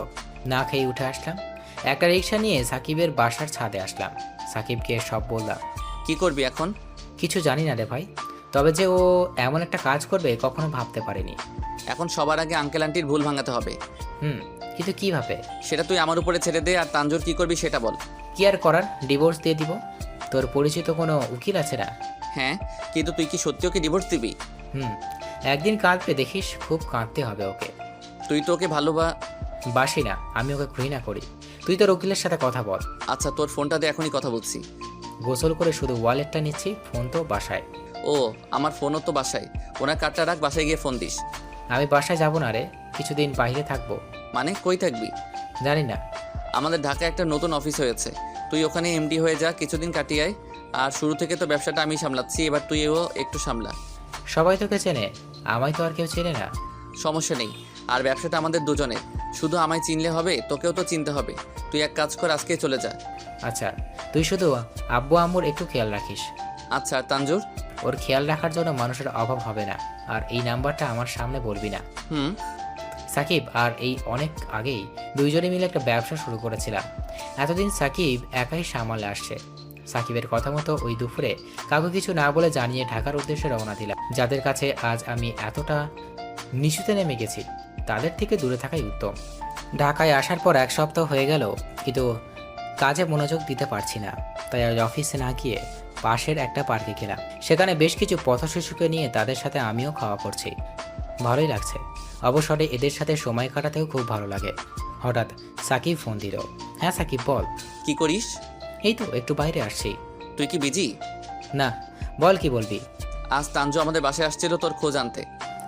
না খেয়ে উঠে আসলাম। একটা রিক্সা নিয়ে সাকিবের বাসার ছাদে আসলাম। সাকিবকে সব বললাম। কি করবি এখন? কিছু জানি না রে ভাই, তবে যে ও এমন একটা কাজ করবে কখনো ভাবতে পারিনি। এখন সবার আগে আঙ্কেল আন্টির ভুল ভাঙাতে হবে। কিন্তু কিভাবে? সেটা তুই আমার উপরে ছেড়ে দে, আর তানজুর কি করবি সেটা বল। কি আর করার, ডিভোর্স দিয়ে দিব। তোর পরিচিত কোনো উকিল আছে না? হ্যাঁ, কিন্তু তুই কি সত্যি ওকে ডিভোর্স দিবি? একদিন কাঁদবে দেখিস, খুব কাঁদতে হবে ওকে। তুই তো ওকে বাসি না, আমি ওকে ঘৃণা করি। তুই তোর উকিলের সাথে কথা বল। আচ্ছা, তোর ফোনটা দিয়ে এখনই কথা বলছি। গোসল করে শুধু ওয়ালেটটা নিচ্ছি, ফোন তো বাসায়। ও, আমার ফোনও তো বাসায়। ওনার কার্ডটা রাখ, বাসায় গিয়ে ফোন দিস। আমি বাসায় যাব না রে, কিছুদিন বাইরে থাকবো। মানে কই থাকবি? জানি না। আমাদের ঢাকায় একটা নতুন অফিস হয়েছে, তুই ওখানে এমডি হয়ে যা, কিছুদিন কাটিয়ে আয়। আর শুরু থেকে তো ব্যবসাটা আমি সামলাচ্ছি, এবার তুইও একটু সামলা। সবাই তোকে চেনে, আমায় তো আর কেউ চেনে না। সমস্যা নেই, আর ব্যবসাটা আমাদের দুজনের। শুধু আমায় চিনলে হবে, তোকেও তো চিনতে হবে। তুই এক কাজ কর, আজকেই চলে যা। আচ্ছা, তুই শুধু আব্বু আম্মুর একটু খেয়াল রাখিস। আচ্ছা, আর তানজুর? ওর খেয়াল রাখার জন্য মানুষের অভাব হবে না। আর এই নাম্বারটা আমার সামনে বলবি না। সাকিব আর এই অনেক আগেই দুইজনে মিলে একটা ব্যবসা শুরু করেছিলাম। এতদিন সাকিব একাই সামালে আসছে। সাকিবের কথা মতো ওই দুপুরে কাউকে কিছু না বলে জানিয়ে ঢাকার উদ্দেশ্যে রওনা দিলাম। যাদের কাছে আজ আমি এতটা নিচুতে নেমে গেছি, তাদের থেকে দূরে থাকাই উত্তম। ঢাকায় আসার পর 1 সপ্তাহ হয়ে গেল, কিন্তু কাজে মনোযোগ দিতে পারছি না। তাই আজ অফিসে না গিয়ে পাশের একটা পার্কে গেলাম। সেখানে বেশ কিছু পথশিশুকে নিয়ে তাদের সাথে আমিও খাওয়া করছি। ভালোই লাগছে। অবসরে এদের সাথে সময় কাটাতেও খুব ভালো লাগে। হঠাৎ সাকিব ফোন দিল। হ্যাঁ সাকিব বল। কি করিস? এই তো একটু বাইরে আসছি। তুই কি বিজি? না, বল কি বলবি। আজ তানজু আমাদের বাসায় আসছিল তোর খোঁজ আনতে।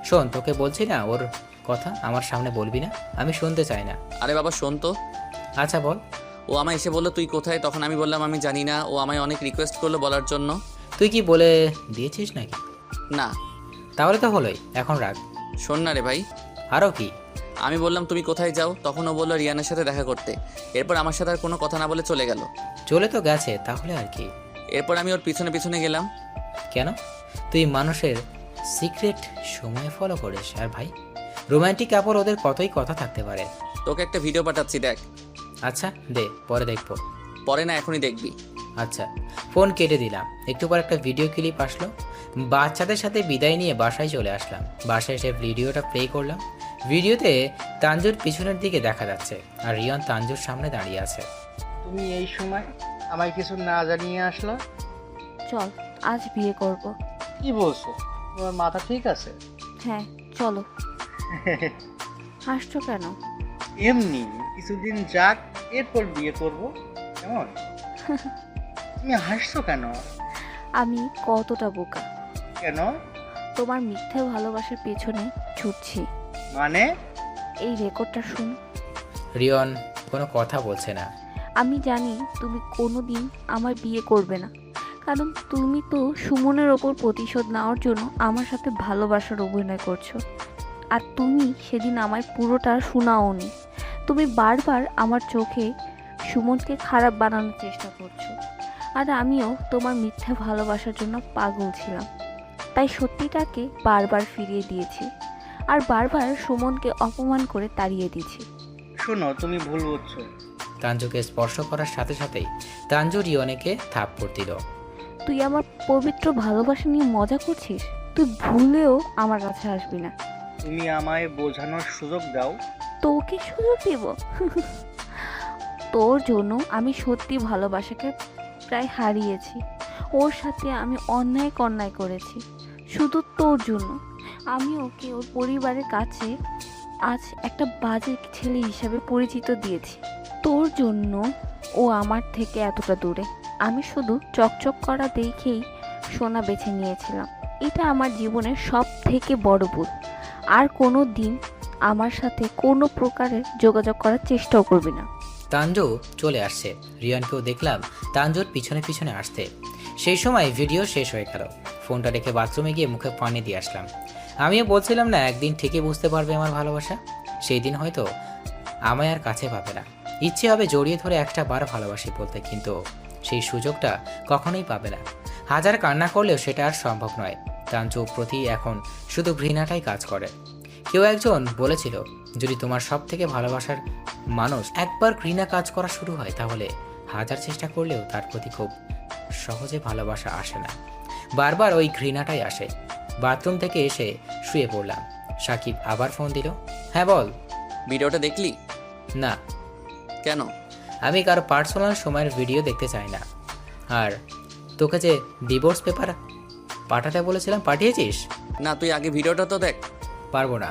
শোন, তোকে বলছি না ওর কথা আমার সামনে বলবি না, আমি শুনতে চাই না। আরে বাবা শোন তো। আচ্ছা বল। ও আমায় এসে বললো তুই কোথায়, তখন আমি বললাম আমি জানি না। ও আমায় অনেক রিকোয়েস্ট করলো বলার জন্য। তুই কি বলে দিয়েছিস নাকি? না। তাহলে তো হলোই, এখন রাখ। শোন না রে ভাই। আরও কি? আমি বললাম তুমি কোথায় যাও, তখন ও বললো রিয়ানের সাথে দেখা করতে। এরপর আমার সাথে আর কোনো কথা না বলে চলে গেল। চলে তো গেছে, তাহলে আর কি? এরপর আমি ওর পিছনে পিছনে গেলাম। কেন? তুই মানুষের সিক্রেট সময় ফলো করিস। আর ভাই, রোমান্টিক কাপড় ওদের কতই কথা থাকতে পারে। তোকে একটা ভিডিও পাঠাচ্ছি, দেখ। আচ্ছা দে, পরে দেখবো। পরে না, এখনই দেখবি। আচ্ছা, ফোন কেটে দিলাম। একটু পর একটা ভিডিও ক্লিপ আসলো। বাচ্চাদের সাথে বিদায় নিয়ে বাসায় চলে আসলাম। বাসায় এসে ভিডিওটা প্লে করলাম। ভিডিওতে তানজুর পিছনের দিকে দেখা যাচ্ছে, আর রিয়ন তানজুর সামনে দাঁড়িয়ে আছে। তুমি এই সময় আমায় কিছু না জানিয়ে আসলা? চল, আজ বিয়ে করব। কি বলছো? তোমার মাথা ঠিক আছে? হ্যাঁ চলো। হাসছো কেন? এমনি কিছুদিন যাক, এরপর বিয়ে করব। কেমন? তুমি হাসছো কেন? আমি কতটা বোকা। কেন? তোমার মিথ্যে ভালোবাসার পেছনে ছুটছি। মানে? এই রেকর্ডটা শুন। রিয়ন কোনো কথা বলছে না। আমি জানি তুমি কোনোদিন আমার বিয়ে করবে না, কারণ তুমি তো সুমনের ওপর প্রতিশোধ নেওয়ার জন্য আমার সাথে ভালোবাসার অভিনয় করছো। আর তুমি সেদিন আমায় পুরোটা শোনাওনি। তুমি বারবার আমার চোখে সুমনকে খারাপ বানানোর চেষ্টা করছো। আর আমিও তোমার মিথ্যে ভালোবাসার জন্য পাগল ছিলাম, তাই সত্যিটাকে বারবার ফিরিয়ে দিয়েছি, আর বারবার সুমনকে অপমান করে তাড়িয়ে দিয়েছি। শোনো, তুমি ভুল বুঝছো। তানজুকে স্পর্শ করার সাথে সাথেই তানজু রিয়নকে থাপ্পড় দিল। তুই আমার পবিত্র ভালোবাসা নিয়ে মজা করছিস? তুই ভুলেও আমার কাছে আসবি না। তুমি আমায় বোঝানোর সুযোগ দাও। তোকে সুযোগ দেব? তোর জন্য আমি সত্যি ভালোবাসাকে প্রায় হারিয়েছি। ওর সাথে আমি অন্যায় করেছি শুধু তোর জন্য। আমি ওকে ওর পরিবারের কাছে আজ একটা বাজে ছেলে হিসাবে পরিচিত দিয়েছি। তোর জন্য ও আমার থেকে এতটা দূরে। আমি শুধু চকচক করা দেখেই সোনা বেছে নিয়েছিলাম। এটা আমার জীবনের সব থেকে বড় ভুল। আর কোনো দিন আমার সাথে কোনো প্রকারের যোগাযোগ করার চেষ্টাও করবি না। তানজু চলে আসছে। রিয়নকেও দেখলাম তানজুর পিছনে পিছনে আসতে। সেই সময় ভিডিও শেষ হয়ে গেল। ফোনটা রেখে বাথরুমে গিয়ে মুখে পানি দিয়ে আসলাম। আমিও বলছিলাম না একদিন ঠিকই বুঝতে পারবে আমার ভালোবাসা। সেই দিন হয়তো আমায় আর কাছে পাবে না। ইচ্ছে হবে জড়িয়ে ধরে একটা বার ভালোবাসি বলতে, কিন্তু সেই সুযোগটা কখনোই পাবে না। হাজার কান্না করলেও সেটা আর সম্ভব নয়। তানজুর প্রতি এখন শুধু ঘৃণাটাই কাজ করে। কেউ একজন বলেছিল, যদি তোমার সব থেকে ভালোবাসার মানুষ একবার ঘৃণা কাজ করা শুরু হয়, তাহলে হাজার চেষ্টা করলেও তার প্রতি খুব সহজে ভালোবাসা আসে না, বারবার ওই ঘৃণাটাই আসে। বাথরুম থেকে এসে শুয়ে পড়লাম। সাকিব আবার ফোন দিল। হ্যাঁ বল। ভিডিওটা দেখলি? না, কেন? আমি কারো পার্সোনাল সময়ের ভিডিও দেখতে চাই না। আর তোকে যে ডিভোর্স পেপার পাঠাতে বলেছিলাম, পাঠিয়েছিস? না, তুই আগে ভিডিওটা তো দেখ। পারবো না।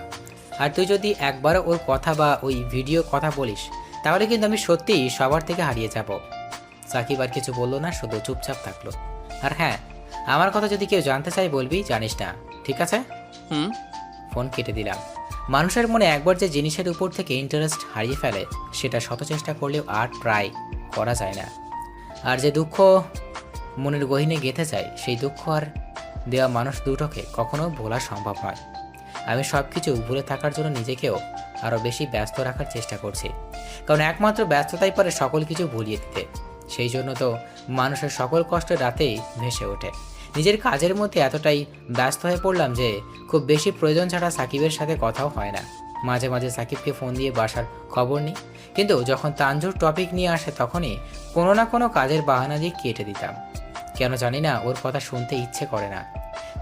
আর তুই যদি একবারও ওর কথা বা ওই ভিডিও কথা বলিস, তাহলে কিন্তু আমি সত্যিই সবার থেকে হারিয়ে যাব। সাকিব আর কিছু বললো না, শুধু চুপচাপ থাকলো। আর হ্যাঁ, আমার কথা যদি কেউ জানতে চাই বলবি, জানিস না, ঠিক আছে? হুম। ফোন কেটে দিলাম। মানুষের মনে একবার যে জিনিসের উপর থেকে ইন্টারেস্ট হারিয়ে ফেলে, সেটা শত চেষ্টা করলেও আর ট্রাই করা যায় না। আর যে দুঃখ মনের গহীনে গেঁথে যায়, সেই দুঃখ আর দেওয়া মানুষ দুটোকে কখনো ভোলা সম্ভব নয়। আমি সব কিছু ভুলে থাকার জন্য নিজেকেও আরও বেশি ব্যস্ত রাখার চেষ্টা করছি, কারণ একমাত্র ব্যস্ততাই পারে সকল কিছু ভুলিয়ে দিতে। সেই জন্য তো মানুষের সকল কষ্ট রাতেই ভেসে ওঠে। নিজের কাজের মধ্যে এতটাই ব্যস্ত হয়ে পড়লাম যে খুব বেশি প্রয়োজন ছাড়া সাকিবের সাথে কথাও হয় না। মাঝে মাঝে সাকিবকে ফোন দিয়ে বাসার খবর নিই, কিন্তু যখন তানজুর টপিক নিয়ে আসে তখনই কোনো না কোনো কাজের বাহানা দিয়ে কেটে দিতাম। কেন জানি না, ওর কথা শুনতে ইচ্ছে করে না।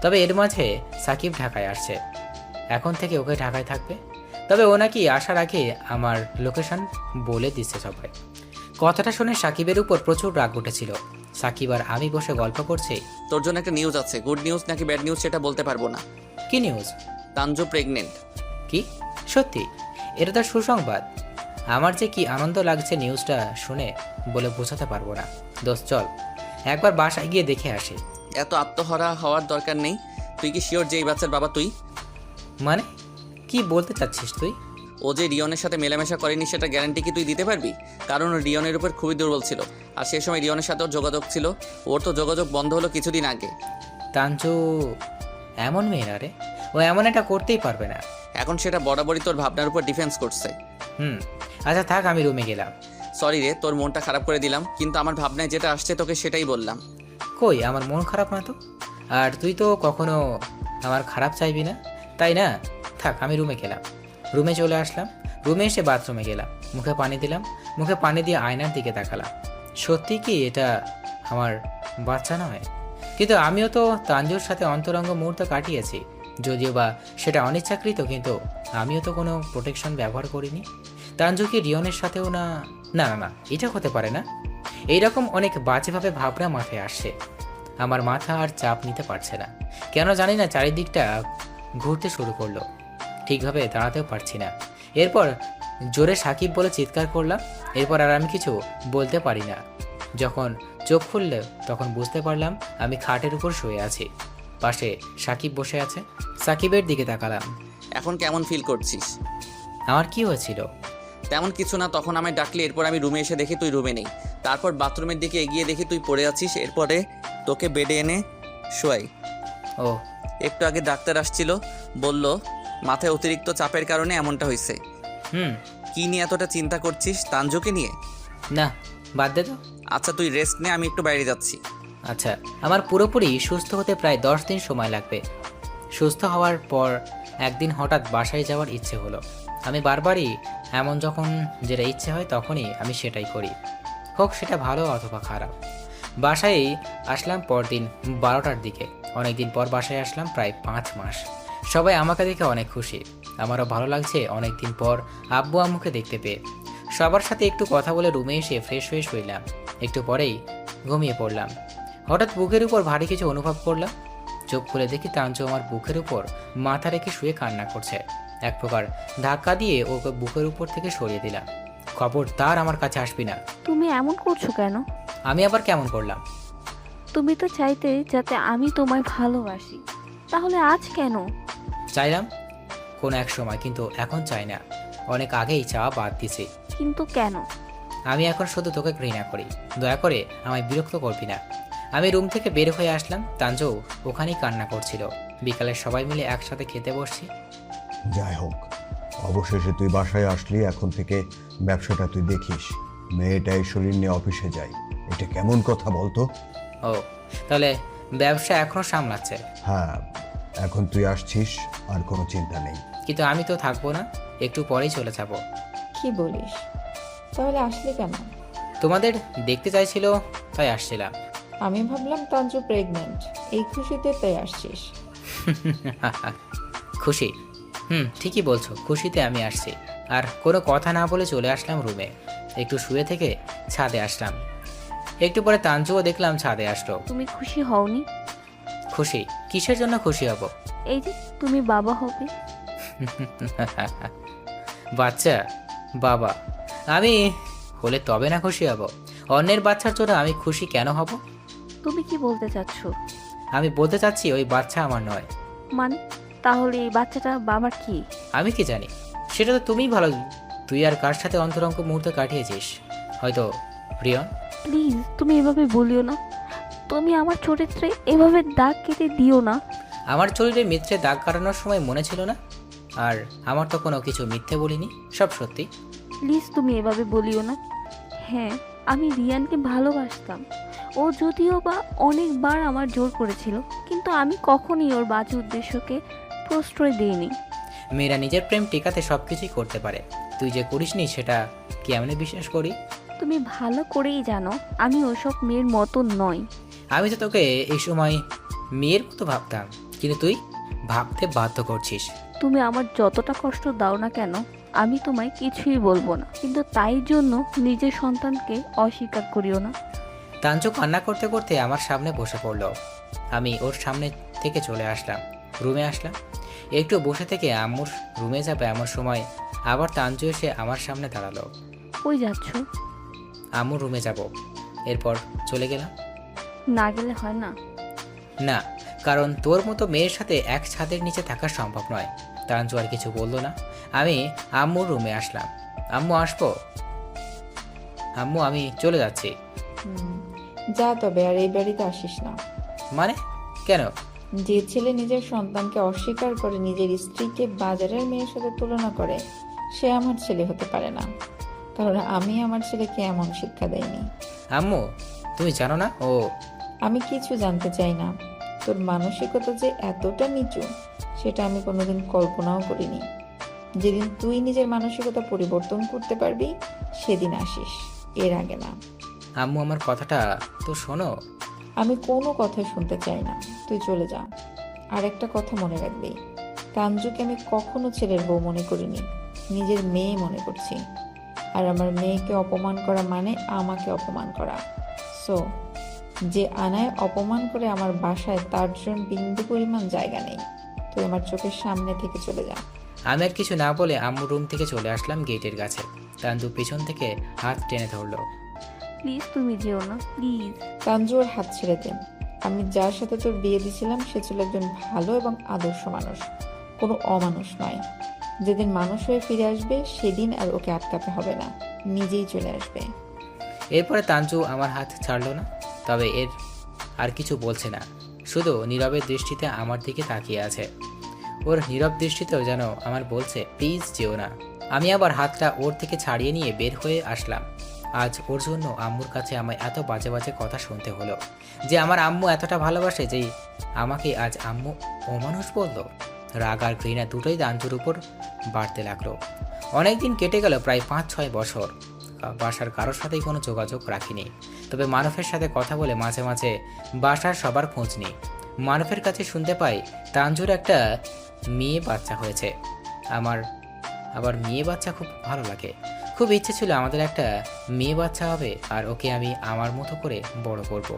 তবে এর মাঝে সাকিব ঢাকায় আসছে। এখন থেকে ওকে ঢাকায় থাকবে। তবে ও নাকি আসার আগে আমার লোকেশন বলে দিচ্ছে সবাই। কথাটা শুনে সাকিবের উপর প্রচুর রাগ উঠেছিল। সাকিব আর আমি বসে গল্প করছি। তোর জন্য একটা নিউজ আছে। গুড নিউজ নাকি ব্যাড নিউজ সেটা বলতে পারবো না। কি নিউজ? তানজু প্রেগনেন্ট। কি? সত্যি? এটা তো সুসংবাদ। আমার যে কি আনন্দ লাগছে নিউজটা শুনে, বলে বোঝাতে পারবো না। দোস্ত চল একবার বাসায় গিয়ে দেখে আসি। এত আত্মহারা হওয়ার দরকার নেই। তুই কি শিওর যে এই বাচ্চার বাবা তুই? মানে কি বলতে চাচ্ছিস তুই? ও যে রিয়নের সাথে মেলামেশা করেনি সেটা গ্যারান্টি কি তুই দিতে পারবি? কারণ ও রিয়নের উপর খুবই দুর্বল ছিল, আর সেই সময় রিয়নের সাথেও যোগাযোগ ছিল। ওর তো যোগাযোগ বন্ধ হলো কিছুদিন আগে। তানজু এমন মেয়ে না রে, ও এমন এটা করতেই পারবে না। এখন সেটা বরাবরই তোর ভাবনার উপর ডিফেন্স করছে। আচ্ছা থাক, আমি রুমে গেলাম। সরি রে, তোর মনটা খারাপ করে দিলাম, কিন্তু আমার ভাবনায় যেটা আসছে তোকে সেটাই বললাম। কই, আমার মন খারাপ না তো। আর তুই তো কখনো আমার খারাপ চাইবি না, তাই না? থাক, আমি রুমে গেলাম। রুমে চলে আসলাম। রুমে এসে বাথরুমে গেলাম, মুখে পানি দিলাম। মুখে পানি দিয়ে আয়নার দিকে তাকালাম। সত্যি কি এটা আমার বাচ্চা নয়? কিন্তু আমিও তো তানজুর সাথে অন্তরঙ্গ মুহূর্ত কাটিয়েছি, যদিও বা সেটা অনিচ্ছাকৃত, কিন্তু আমিও তো কোনো প্রোটেকশন ব্যবহার করিনি। তানজু কি রিয়নের সাথেও না? না না না, এটা হতে পারে না। এইরকম অনেক বাজেভাবে ভাবনা মাথায় আসছে। আমার মাথা আর চাপ নিতে পারছে না। কেন জানি না চারিদিকটা ঘুরতে শুরু করলো। ঠিকভাবে দাঁড়াতেও পারছি না। এরপর জোরে সাকিব বলে চিৎকার করলাম। এরপর আর আমি কিছু বলতে পারি না। যখন চোখ খুললে তখন বুঝতে পারলাম আমি খাটের উপর শুয়ে আছি, পাশে সাকিব বসে আছে। সাকিবের দিকে তাকালাম। এখন কেমন ফিল করছিস? আমার কি হয়েছিল? তেমন কিছু না। তখন আমায় ডাকলি, এরপর আমি রুমে এসে দেখি তুই রুমে নেই। তারপর বাথরুমের দিকে এগিয়ে দেখি তুই পড়ে আছিস। এরপরে তোকে বেডে এনে শোয়াই। ও, একটু আগে ডাক্তার আসছিল, বলল মাথায় অতিরিক্ত চাপের কারণে এমনটা হয়েছে। কি নিয়ে এতটা চিন্তা করছিস? তানজুকে নিয়ে? না, বাদ দে তো। আচ্ছা তুই রেস্ট নে, আমি একটু বাইরে যাচ্ছি। আচ্ছা, আমার পুরোপুরি সুস্থ হতে প্রায় 10 দিন সময় লাগবে। সুস্থ হওয়ার পর একদিন হঠাৎ বাসায় যাওয়ার ইচ্ছে হলো। আমি বারবারই এমন, যখন যেটা ইচ্ছে হয় তখনই আমি সেটাই করি, হোক সেটা ভালো অথবা খারাপ। বাসায় আসলাম পরদিন 12টার দিকে। অনেকদিন পর বাসায় আসলাম, প্রায় 5 মাস। সবাই আমাকে দেখে অনেক খুশি, আমারও ভালো লাগছে অনেকদিন পর আব্বু আম্মুকে দেখতে পেয়ে। সবার সাথে একটু কথা বলে রুমে এসে ফ্রেশ হয়ে শুইলাম। একটু পরেই ঘুমিয়ে পড়লাম। হঠাৎ বুকের উপর ভারী কিছু অনুভব করলাম। চোখ খুলে দেখি তাঞ্জু আমার বুকের উপর মাথা রেখে শুয়ে কান্না করছে। এক প্রকার ধাক্কা দিয়ে ওকে বুকের উপর থেকে সরিয়ে দিলাম। খবরদার আমার কাছে আসবি না। তুমি এমন করছো কেন? আমি আবার কেমন করলাম? তুমি তো চাইতে যাতে আমি তোমায় ভালোবাসি, তাহলে আজ কেন? চাইলাম কোনো এক সময়, কিন্তু এখন চাই না। অনেক আগেই চাওয়া বাদ দিছি। কিন্তু কেন? আমি এখন শুধু তোকে ঘৃণা করি। দয়া করে আমায় বিরক্ত করবি না। আমি রুম থেকে বের হয়ে আসলাম। তাঞ্জু ওখানেই কান্না করছিল। বিকালে সবাই মিলে একসাথে খেতে বসছি। যাই হোক, অবশেষে তুই বাসায় আসলি। এখন থেকে ব্যবসাটা তুই দেখিস। মেয়েটাই শরীর নিয়ে অফিসে যায়, এটা কেমন কথা বলতো? ও, তাহলে ব্যবসা এখনো সামলাচ্ছে? হ্যাঁ, এখন তুই আসছিস, আর কোনো চিন্তা নেই। কিন্তু আমি তো থাকবো না, একটু পরেই চলে যাব। কি বলিস? তাহলে আসলি কেন? তোমাদের দেখতে চাইছিল, তাই আসছিলাম। আমি ভাবলাম তাঞ্জু প্রেগনেন্ট, এই খুশিতে তাই আসছিস। খুশি? ঠিকই বলছো, খুশিতে আমি আসছি। আর কোনো কথা না বলে চলে আসলাম রুমে। একটু শুয়ে থেকে ছাদে আসলাম। একটু পরে তাঞ্জুও দেখলাম ছাদে আসলো। তুমি খুশি হওনি? খুশি? কিসের জন্য খুশি হব? এই যে তুমি বাবা হবে। বাচ্চা? বাবা আমি হলে তবে না খুশি হব। অন্যের বাচ্চার জন্য আমি খুশি কেন হব? তুমি কি বলতে চাচ্ছ? আমি বলতে চাচ্ছি ওই বাচ্চা আমার নয়। মানে তাহলে এই বাচ্চাটা বাবার কি? আমি কি জানি, সেটা তো তুমিই ভালো। তুই আর কার সাথে অন্তরঙ্গ মুহূর্ত কাটিয়েছিস? হয়তো প্রিয়ন। প্লিজ তুমি এভাবে বলিও না। তুমি আমার চরিত্রে এভাবে দাগ কেটে দিও না। আমার চরিত্রে মিথ্যে দাগ কাটানোর সময় মনে ছিল না? আর আমার তো কোনো কিছু মিথ্যে বলিনি, সব সত্যি। প্লিজ তুমি এভাবে বলিও না। হ্যাঁ, আমি রিয়ানকে ভালোবাসতাম। ও যদিও বা অনেকবার আমার জোর করেছিল, কিন্তু আমি কখনই ওর বাজে উদ্দেশ্যকে প্রশ্রয় দিইনি। মেয়েরা নিজের প্রেম টিকাতে সব কিছুই করতে পারে, তুই যে করিসনি সেটা কি আমি বিশ্বাস করি? তুমি ভালো করেই জানো আমি ওসব মেয়ের মতো নই। আমি তো তোকে এই সময় মেয়ের মতো ভাবতাম, কিন্তু তুই ভাবতে বাধ্য করছিস। তুমি আমার যতটা কষ্ট দাও না কেন, আমি তোমায় কিছুই বলবো না, কিন্তু তাই জন্য নিজের সন্তানকে অস্বীকার করিও না। তাঞ্জু কান্না করতে করতে আমার সামনে বসে পড়লো। আমি ওর সামনে থেকে চলে আসলাম, রুমে আসলাম। একটু বসে থেকে আম্মুর রুমে যাবে এমন সময় আবার তাঞ্জু এসে আমার সামনে দাঁড়ালো। কই যাচ্ছ? আম্মুর রুমে যাব, এরপর চলে গেলাম। না গেলে হয় না? না, কারণ তোর মতো মেয়ের সাথে এক ছাদের নিচে থাকা সম্ভব নয়। তাঞ্জু আর কিছু বললো না। আমি আম্মুর রুমে আসলাম। আম্মু আসবো? আম্মু আমি চলে যাচ্ছি। যা তবে, আর এই বাড়িতে আসিস না। মানে কেন? যে ছেলে নিজের সন্তানকে অস্বীকার করে, নিজের স্ত্রীকে বাজারের মেয়ের সাথে তুলনা করে, সে আমার ছেলে হতে পারে না। কারণ আমি আমার ছেলেকে এমন শিক্ষা দেইনি। আম্মু তুমি জানো না ও? আমি কিছু জানতে চাই না। তোর মানসিকতা যে এতটা নিচু সেটা আমি কোনোদিন কল্পনাও করিনি। যেদিন তুই নিজের মানসিকতা পরিবর্তন করতে পারবি সেদিন আসিস, এর আগে না। আম্মু আমার কথাটা তো শোনো। আমি কোনো কথা শুনতে চাই না, তুই চলে যা। আর একটা কথা মনে রাখবি, তাঞ্জুকে আমি কখনো ছেলের বউ মনে করিনি, নিজের মেয়ে মনে করছি। আর আমার মেয়েকে অপমান করা মানে আমাকে অপমান করা। সো যে আনায় অপমান করে আমার বাসায়, তার জন্য বিন্দু পরিমাণ জায়গা নেই। তুই আমার চোখের সামনে থেকে চলে যা। আমি আর কিছু না বলে আম্মুর রুম থেকে চলে আসলাম গেটের কাছে। তাঞ্জু পিছন থেকে হাত টেনে ধরলো। প্লিজ তুমি যেও না, প্লিজ। তাঞ্জু ওর হাত ছেড়ে দেন। আমি যার সাথে তোর বিয়ে দিয়েছিলাম সে ছিল একজন ভালো এবং আদর্শ মানুষ, কোনো অমানুষ নয়। যেদিন মানুষ হয়ে ফিরে আসবে সেদিন আর ওকে আটকাতে হবে না, নিজেই চলে আসবে। এরপরে তাঞ্জু আমার হাত ছাড়লো না, তবে এর আর কিছু বলছে না, শুধু নীরবের দৃষ্টিতে আমার দিকে তাকিয়ে আছে। ওর নীরব দৃষ্টিতেও যেন আমার বলছে প্লিজ যেও না। আমি আবার হাতটা ওর থেকে ছাড়িয়ে নিয়ে বের হয়ে আসলাম। আজ ওর জন্য আম্মুর কাছে আমায় এত বাজে বাজে কথা শুনতে হলো, যে আমার আম্মু এতটা ভালোবাসে যে আমাকে আজ আম্মু অমানুষ বলল। রাগ আর ঘৃণা দুটোই তাঞ্জুর উপর বাড়তে লাগলো। অনেকদিন কেটে গেল, প্রায় 5-6 বছর। বাসার কারোর সাথেই কোনো যোগাযোগ রাখিনি। তবে মারুফের সাথে কথা বলে মাঝে মাঝে বাসার সবার খোঁজ নিই। মারুফের কাছে শুনতে পাই তানজুর একটা মেয়ে বাচ্চা হয়েছে। আমার আবার মেয়ে বাচ্চা খুব ভালো লাগে। খুব ইচ্ছে ছিল আমাদের একটা মেয়ে বাচ্চা হবে, আর ওকে আমি আমার মতো করে বড় করব।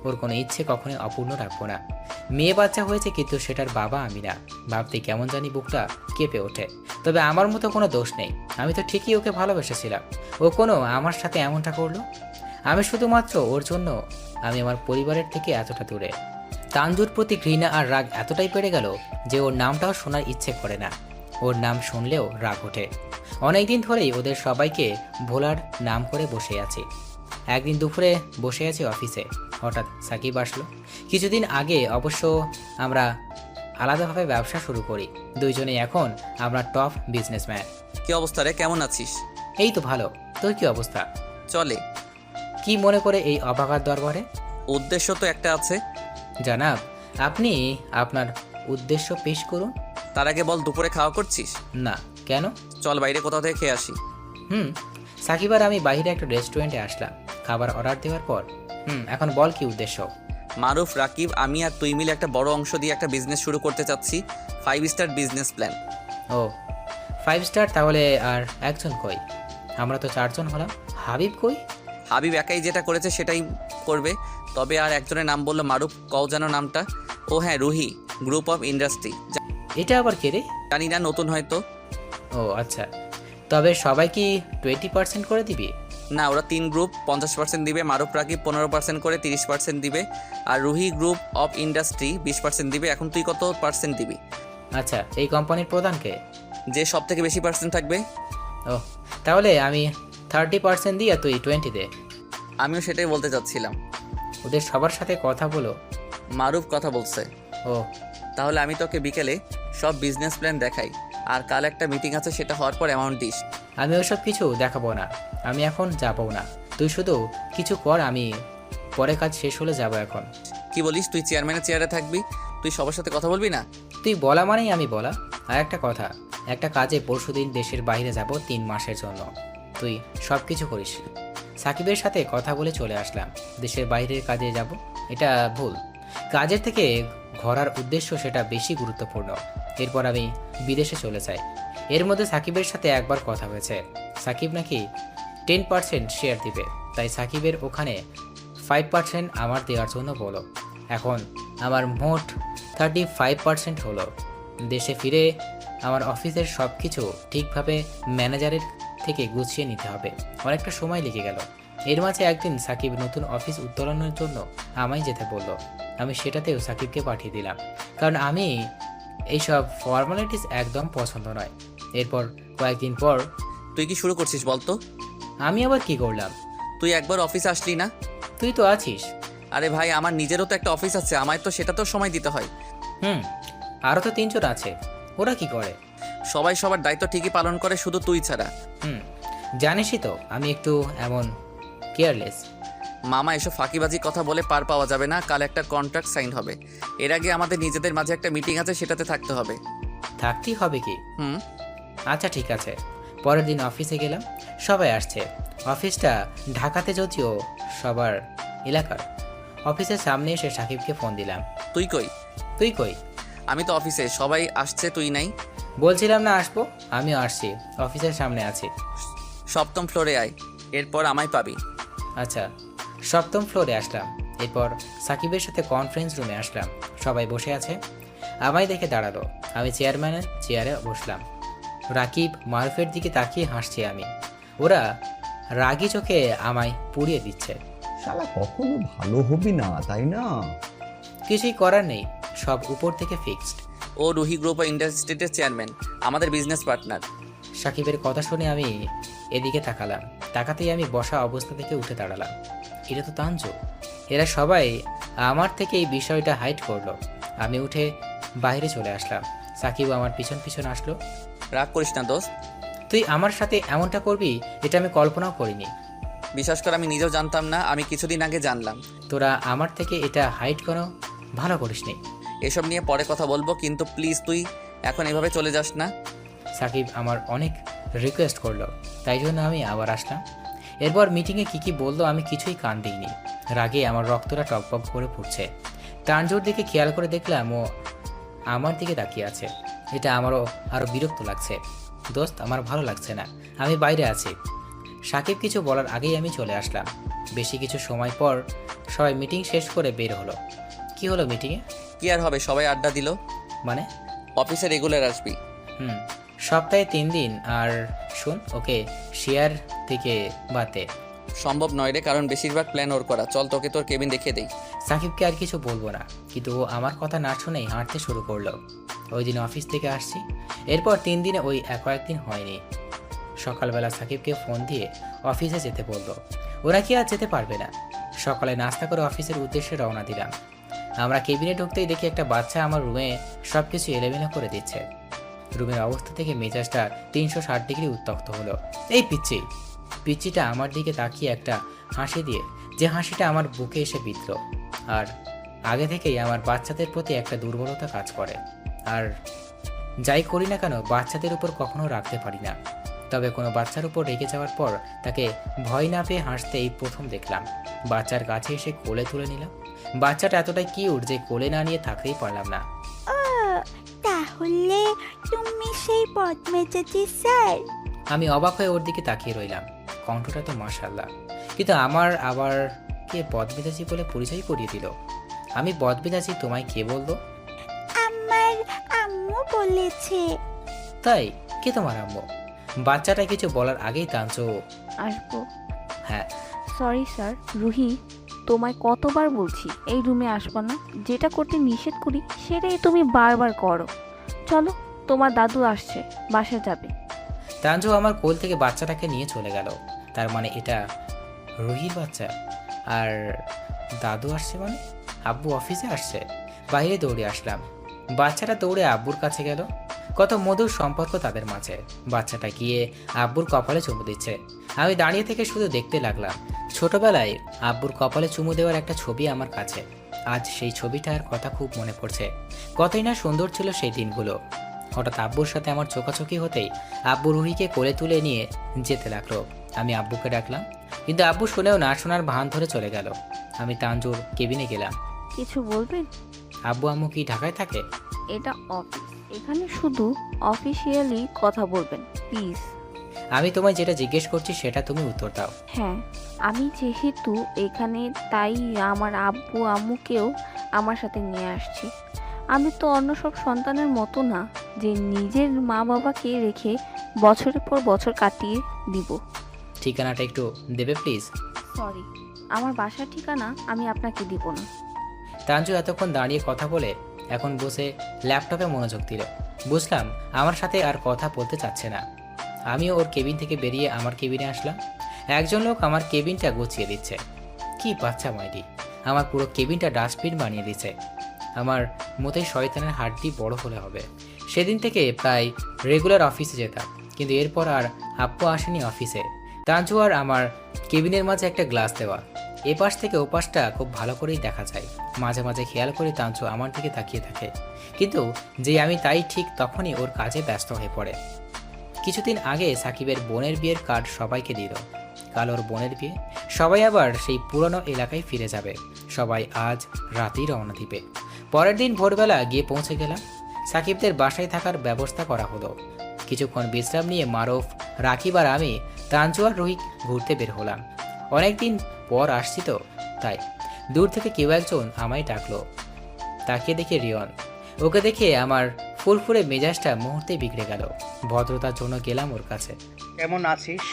ওর কোনো ইচ্ছে কখনোই অপূর্ণ রাখবো না। মেয়ে বাচ্চা হয়েছে কিন্তু সেটার বাবা আমি না। ভাবতে কেমন জানি বুকটা কেঁপে ওঠে। তবে আমার মতো কোনো দোষ নেই। আমি তো ঠিকই ওকে ভালোবেসেছিলাম। ও কোনো আমার সাথে এমনটা করলো। আমি শুধুমাত্র ওর জন্য আমি আমার পরিবারের থেকে এতটা দূরে। তানজুর প্রতি ঘৃণা আর রাগ এতটাই বেড়ে গেল যে ওর নামটাও শোনার ইচ্ছে করে না। ওর নাম শুনলেও রাগ ওঠে। অনেকদিন ধরেই ওদের সবাইকে ভোলার নাম করে বসে আছি। একদিন দুপুরে বসে আছি অফিসে, হঠাৎ সাকিব আসলো। কিছুদিন আগে অবশ্য আমরা আলাদাভাবে ব্যবসা শুরু করি। দুইজনেই এখন আমরা টপ বিজনেসম্যান। কি অবস্থা রে, কেমন আছিস? এই তো ভালো। তোর কি অবস্থা? চলে। কি মনে করে এই অবাকার দরবারে? উদ্দেশ্য তো একটা আছে। জানাব, আপনি আপনার উদ্দেশ্য পেশ করুন। তার আগে বল, দুপুরে খাওয়া করছিস? না। কেন? চল বাইরে কোথাও থেকে খেয়ে আসি। সাকিব আর আমি বাইরে একটা রেস্টুরেন্টে আসলাম খাবার অর্ডার দেওয়ার পর। এখন বল কি উদ্দেশ্য? মারুফ, রাকিব, আমি আর তুই মিলে একটা বড় অংশ দিয়ে একটা বিজনেস শুরু করতে চাচ্ছি। 5 স্টার বিজনেস প্ল্যান। ও 5 স্টার? তাহলে আর একজন কই? আমরা তো 4 জন হলাম। হাবিব কই? হাবিব একাই যেটা করেছে সেটাই করবে। তবে আর একজনের নাম বললো মারুফ, কও যেন নামটা। ও হ্যাঁ, রুহি গ্রুপ অফ ইন্ডাস্ট্রি। এটা আবার কে রে? জানি না, নতুন হয়তো। ও আচ্ছা। তবে সবাই কি 20% করে দিবি? না, ওরা 3 গ্রুপ 50% দিবে। মারুফ রাকিব 15% করে 30% দিবে। আর রুহি গ্রুপ অফ ইন্ডাস্ট্রি 20% দিবে। এখন তুই কত পার্সেন্ট দিবি? আচ্ছা, এই কোম্পানির প্রধানকে? যে সব থেকে বেশি পার্সেন্ট থাকবে। ও তাহলে আমি 30% দিই আর তুই 20 দে। আমিও সেটাই বলতে চাচ্ছিলাম। ওদের সবার সাথে কথা বলো। মারুফ কথা বলছে। ও তাহলে আমি তোকে বিকেলে সব বিজনেস প্ল্যান দেখাই। আর কাল একটা মিটিং আছে, সেটা হওয়ার পর অ্যামাউন্ট দিস। আমি ওসব কিছু দেখাবো না। আমি এখন যাবো না। তুই শুধু কিছু কর, আমি পরে কাজ শেষ হলে যাব। এখন কি বলিস? তুই চেয়ারম্যানের চেয়ারে থাকবি? তুই সবার সাথে কথা বলবি না? তুই বলা মানেই আমি বলা। আর একটা কথা, একটা কাজে পরশুদিন দেশের বাইরে যাব 3 মাসের জন্য। তুই সব কিছু করিস। সাকিবের সাথে কথা বলে চলে আসলাম। দেশের বাইরের কাজে যাব এটা ভুল। কাজের থেকে ঘোরার উদ্দেশ্য সেটা বেশি গুরুত্বপূর্ণ। এরপর আমি বিদেশে চলে যাই। এর মধ্যে সাকিবের সাথে একবার কথা হয়েছে। সাকিব নাকি 10% শেয়ার দিবে, তাই সাকিবের ওখানে 5% আমার দেওয়ার জন্য বলো। এখন আমার মোট 35% হলো। দেশে ফিরে আমার অফিসের সব কিছু ঠিকভাবে ম্যানেজারের থেকে গুছিয়ে নিতে হবে। অনেকটা সময় লেগে গেল। এর মাঝে একদিন সাকিব নতুন অফিস উত্তোলনের জন্য আমায় যেতে বলল। আমি সেটাতেও সাকিবকে পাঠিয়ে দিলাম, কারণ আমি এইসব ফর্মালিটিস একদম পছন্দ নয়। এরপর কয়েকদিন পর তুই কি শুরু করছিস বলতো? আমি আবার কি করলাম? তুই একবার অফিসে আসলি না? তুই তো আছিস। আরে ভাই, আমার নিজেরও তো একটা অফিস আছে, আমায় তো সেটাতেও সময় দিতে হয়। আরও তো 3 জন আছে। ওরা কি করে? সবাই সবার দায়িত্ব ঠিকই পালন করে, শুধু তুই ছাড়া। জানিসই তো আমি একটু এমন কেয়ারলেস। মামা, এসব ফাঁকিবাজি কথা বলে পার পাওয়া যাবে না। কাল একটা কন্ট্রাক্ট সাইন হবে। এর আগে আমাদের নিজেদের মাঝে একটা মিটিং আছে, সেটাতে থাকতে হবে। থাকতেই হবে কি? হুম। আচ্ছা ঠিক আছে। পরের দিন অফিসে গেলাম। সবাই আসছে। অফিসটা ঢাকাতে, যদিও সবার এলাকার। অফিসের সামনে এসে সাকিবকে ফোন দিলাম। তুই কই? তুই কই? আমি তো অফিসে, সবাই আসছে, তুই নাই। বলছিলাম না আসবো? আমিও আসছি, অফিসের সামনে আছি। 7ম ফ্লোরে আয়, এরপর আমায় পাবি। আচ্ছা। 7ম ফ্লোরে আসলাম। এরপর সাকিবের সাথে কনফারেন্স রুমে আসলাম। সবাই বসে আছে। আমায় দেখে দাঁড়ালো। আমি চেয়ারম্যানের চেয়ারে বসলাম। রাকিব, মারুফের দিকে তাকিয়ে হাসছি আমি। ওরা রাগী চোখে আমায় পুড়িয়ে দিচ্ছে। শালা কখনো ভালো হবি না, তাই না? কিছুই করার নেই, সব উপর থেকে ফিক্সড। ও রুহি গ্রুপ অফ ইন্ডাস্ট্রিজের চেয়ারম্যান, আমাদের বিজনেস পার্টনার। সাকিবের কথা শুনে আমি এদিকে তাকালাম। তাকাতেই আমি বসা অবস্থা থেকে উঠে দাঁড়ালাম। এটা তো তানজু। এরা সবাই আমার থেকে এই বিষয়টা হাইড করলো। আমি উঠে বাইরে চলে আসলাম। সাকিবও আমার পিছন পিছন আসলো। রাগ করিস না দোস্ত। তুই আমার সাথে এমনটা করবি এটা আমি কল্পনাও করিনি। বিশ্বাস কর, আমি নিজেও জানতাম না, আমি কিছুদিন আগে জানলাম। তোরা আমার থেকে এটা হাইড করো, ভালো করিসনি। এসব নিয়ে পরে কথা বলবো, কিন্তু প্লিজ তুই এখন এভাবে চলে যাস না। সাকিব আমার অনেক রিকোয়েস্ট করলো, তাই জন্য আমি আবার আসলাম। এরপর মিটিংয়ে কি বললো আমি কিছুই কান দিইনি। রাগে আমার রক্তটা টকবক করে পড়ছে। তানজুর দিকে খেয়াল করে দেখলাম ও আমার দিকে তাকিয়ে আছে। এটা আমারও আরও বিরক্ত লাগছে। দোস্ত, আমার ভালো লাগছে না, আমি বাইরে আছি। সাকিব কিছু বলার আগেই আমি চলে আসলাম। বেশি কিছু সময় পর সবাই মিটিং শেষ করে বের হলো। কি হলো মিটিংয়ে? কি আর হবে, সবাই আড্ডা দিল। মানে? অফিসে রেগুলার আসবি। সপ্তাহে 3 দিন। আর শুন, ওকে শেয়ার থেকে বাতে সম্ভব নয় রে, কারণ বেশিরভাগ প্ল্যান ওর করা। চল তোকে তোর কেবিন দেখিয়ে দেই। সাকিবকে আর কিছু বলবো না, কিন্তু ও আমার কথা না শুনেই হাঁটতে শুরু করলো। ওই দিন অফিস থেকে আসছি, এরপর 3 দিনে ওই কয়েকদিন হয়নি। সকালবেলা সাকিবকে ফোন দিয়ে অফিসে যেতে বললো। ওরা কি আর যেতে পারবে না। সকালে নাস্তা করে অফিসের উদ্দেশ্যে রওনা দিলাম। আমরা কেবিনে ঢুকতেই দেখি একটা বাচ্চা আমার রুমে সব কিছু এলোমেলো করে দিচ্ছে। রুমের অবস্থা থেকে মেজাজটা 360 ডিগ্রি উত্তপ্ত হলো। এই পিচ্চিটা আমার দিকে তাকিয়ে একটা হাসি দিয়ে, যে হাসিটা আমার বুকে এসে বিঁধল। আর আগে থেকেই আমার বাচ্চাদের প্রতি একটা দুর্বলতা কাজ করে। আর যাই করি না কেন, বাচ্চাদের উপর কখনো রাখতে পারি না। তবে কোনো বাচ্চার উপর রেগে যাওয়ার পর তাকে ভয় না পেয়ে হাসতে এই প্রথম দেখলাম। বাচ্চার কাছে এসে কোলে তুলে নিলাম। বাচ্চাটা এতটাই কিউট যে কোলে না নিয়ে থাকতেই পারলাম না। তাহলে তুমি সেই বদমেজাজি স্যার? আমি অবাক হয়ে ওর দিকে তাকিয়ে রইলাম। কণ্ঠটা তো মাশাআল্লাহ, কিন্তু আমার আবার কে বদমেজাজি বলে পরিচয় করিয়ে দিল? আমি বদমেজাজি তোমায় কে বললো? আমার আম্মু বলেছে। তাই? কে তোমার আম্মু? বাচ্চাটা কিছু বলার আগেই তানচু। আসবো? হ্যাঁ। Sorry sir. রুহি, তোমায় কতবার বলছি এই রুমে আসবা না। যেটা করতে নিষেধ করি সেটাই তুমি বারবার করো। চলো, তোমার দাদু আসছে, বাসায় যাবে। তানজু আমার কোল থেকে বাচ্চাটাকে নিয়ে চলে গেল। তার মানে এটা রুহির বাচ্চা। আর দাদু আসছে মানে আব্বু অফিসে আসছে। বাইরে দৌড়ে আসলাম। বাচ্চাটা দৌড়ে আব্বুর কাছে গেল। কত মধুর সম্পর্ক তাদের মাঝে। বাচ্চাটা গিয়ে আব্বুর কপালে চুমু দিচ্ছে। আমি দাঁড়িয়ে থেকে শুধু দেখতে লাগলাম। ছোটবেলায় আব্বুর কপালে চুমু দেওয়ার একটা ছবি আমার কাছে। আজ সেই ছবিটার কথা খুব মনে পড়ছে। কতই না সুন্দর ছিল সেই দিনগুলো। হঠাৎ আব্বুর সাথে আমার চোখাচোখি হতেই আব্বু রুহিকে কোলে তুলে নিয়ে যেতে লাগলো। আমি আব্বুকে ডাকলাম, কিন্তু আব্বু শুনেও না শোনার ভান ধরে চলে গেল। আমি তানজুর কেবিনে গেলাম। কিছু বলবেন? আব্বু আম্মু কি ঢাকায় থাকে? এটা অফিস, এখানে শুধু অফিসিয়ালি কথা বলবেন প্লিজ। আমি তোমায় যেটা জিজ্ঞেস করছি সেটা তুমি উত্তর দাও। হ্যাঁ, আমি যেহেতু এখানে তাই আমার আব্বু আম্মুকেও আমার সাথে নিয়ে আসছি। আমি তো অন্য সব সন্তানের মতো না যে নিজের মা বাবাকে রেখে বছরের পর বছর কাটিয়ে দিব। ঠিকানাটা একটু দেবে প্লিজ? সরি, আমার বাসার ঠিকানা আমি আপনাকে দিব না। তানজু এতক্ষণ দাঁড়িয়ে কথা বলে এখন বসে ল্যাপটপে মনোযোগ দিল। বুঝলাম আমার সাথে আর কথা বলতে চাচ্ছে না। আমিও ওর কেবিন থেকে বেরিয়ে আমার কেবিনে আসলাম। একজন লোক আমার কেবিনটা গুছিয়ে দিচ্ছে। কি বাচ্চা মাইরি, আমার পুরো কেবিনটা ডাস্টবিন বানিয়ে দিচ্ছে। আমার মতোই শয়তানের হাড্ডি বড় হলে হবে। সেদিন থেকে প্রায় রেগুলার অফিসে যেতাম, কিন্তু এরপর আর আব্বু আসেনি অফিসে। তানজু আর আমার কেবিনের মাঝে একটা গ্লাস দেওয়া। এপাশ থেকে ওপাশটা খুব ভালো করেই দেখা যায়। মাঝে মাঝে খেয়াল করে তানজু আমার দিকে তাকিয়ে থাকে, কিন্তু যে আমি তাই ঠিক তখনই ওর কাজে ব্যস্ত হয়ে পড়ে। কিছুদিন আগে সাকিবের বোনের বিয়ের কার্ড সবাইকে দিল। কাল ওর বোনের বিয়ে। সবাই আবার সেই পুরনো এলাকায় ফিরে যাবে। সবাই আজ রাতেই রওনা দিবে। পরের দিন ভোরবেলা গিয়ে পৌঁছে গেলাম। সাকিবদের বাসায় থাকার ব্যবস্থা করা হলো। কিছুক্ষণ বিশ্রাম নিয়ে মারুফ, রাকিব আর আমি তানজু আর রুহি ঘুরতে বের হলাম। অনেকদিন পর আসছি তো তাই। দূর থেকে কেউ একজন আমায় ডাকলো। তাকিয়ে দেখি রিয়ন। ওকে দেখে আমার ফুরফুরে মেজাজটা মুহূর্তে বিগড়ে গেল। ভদ্রতার জন্য গেলাম ওর কাছে। কেমন আছিস?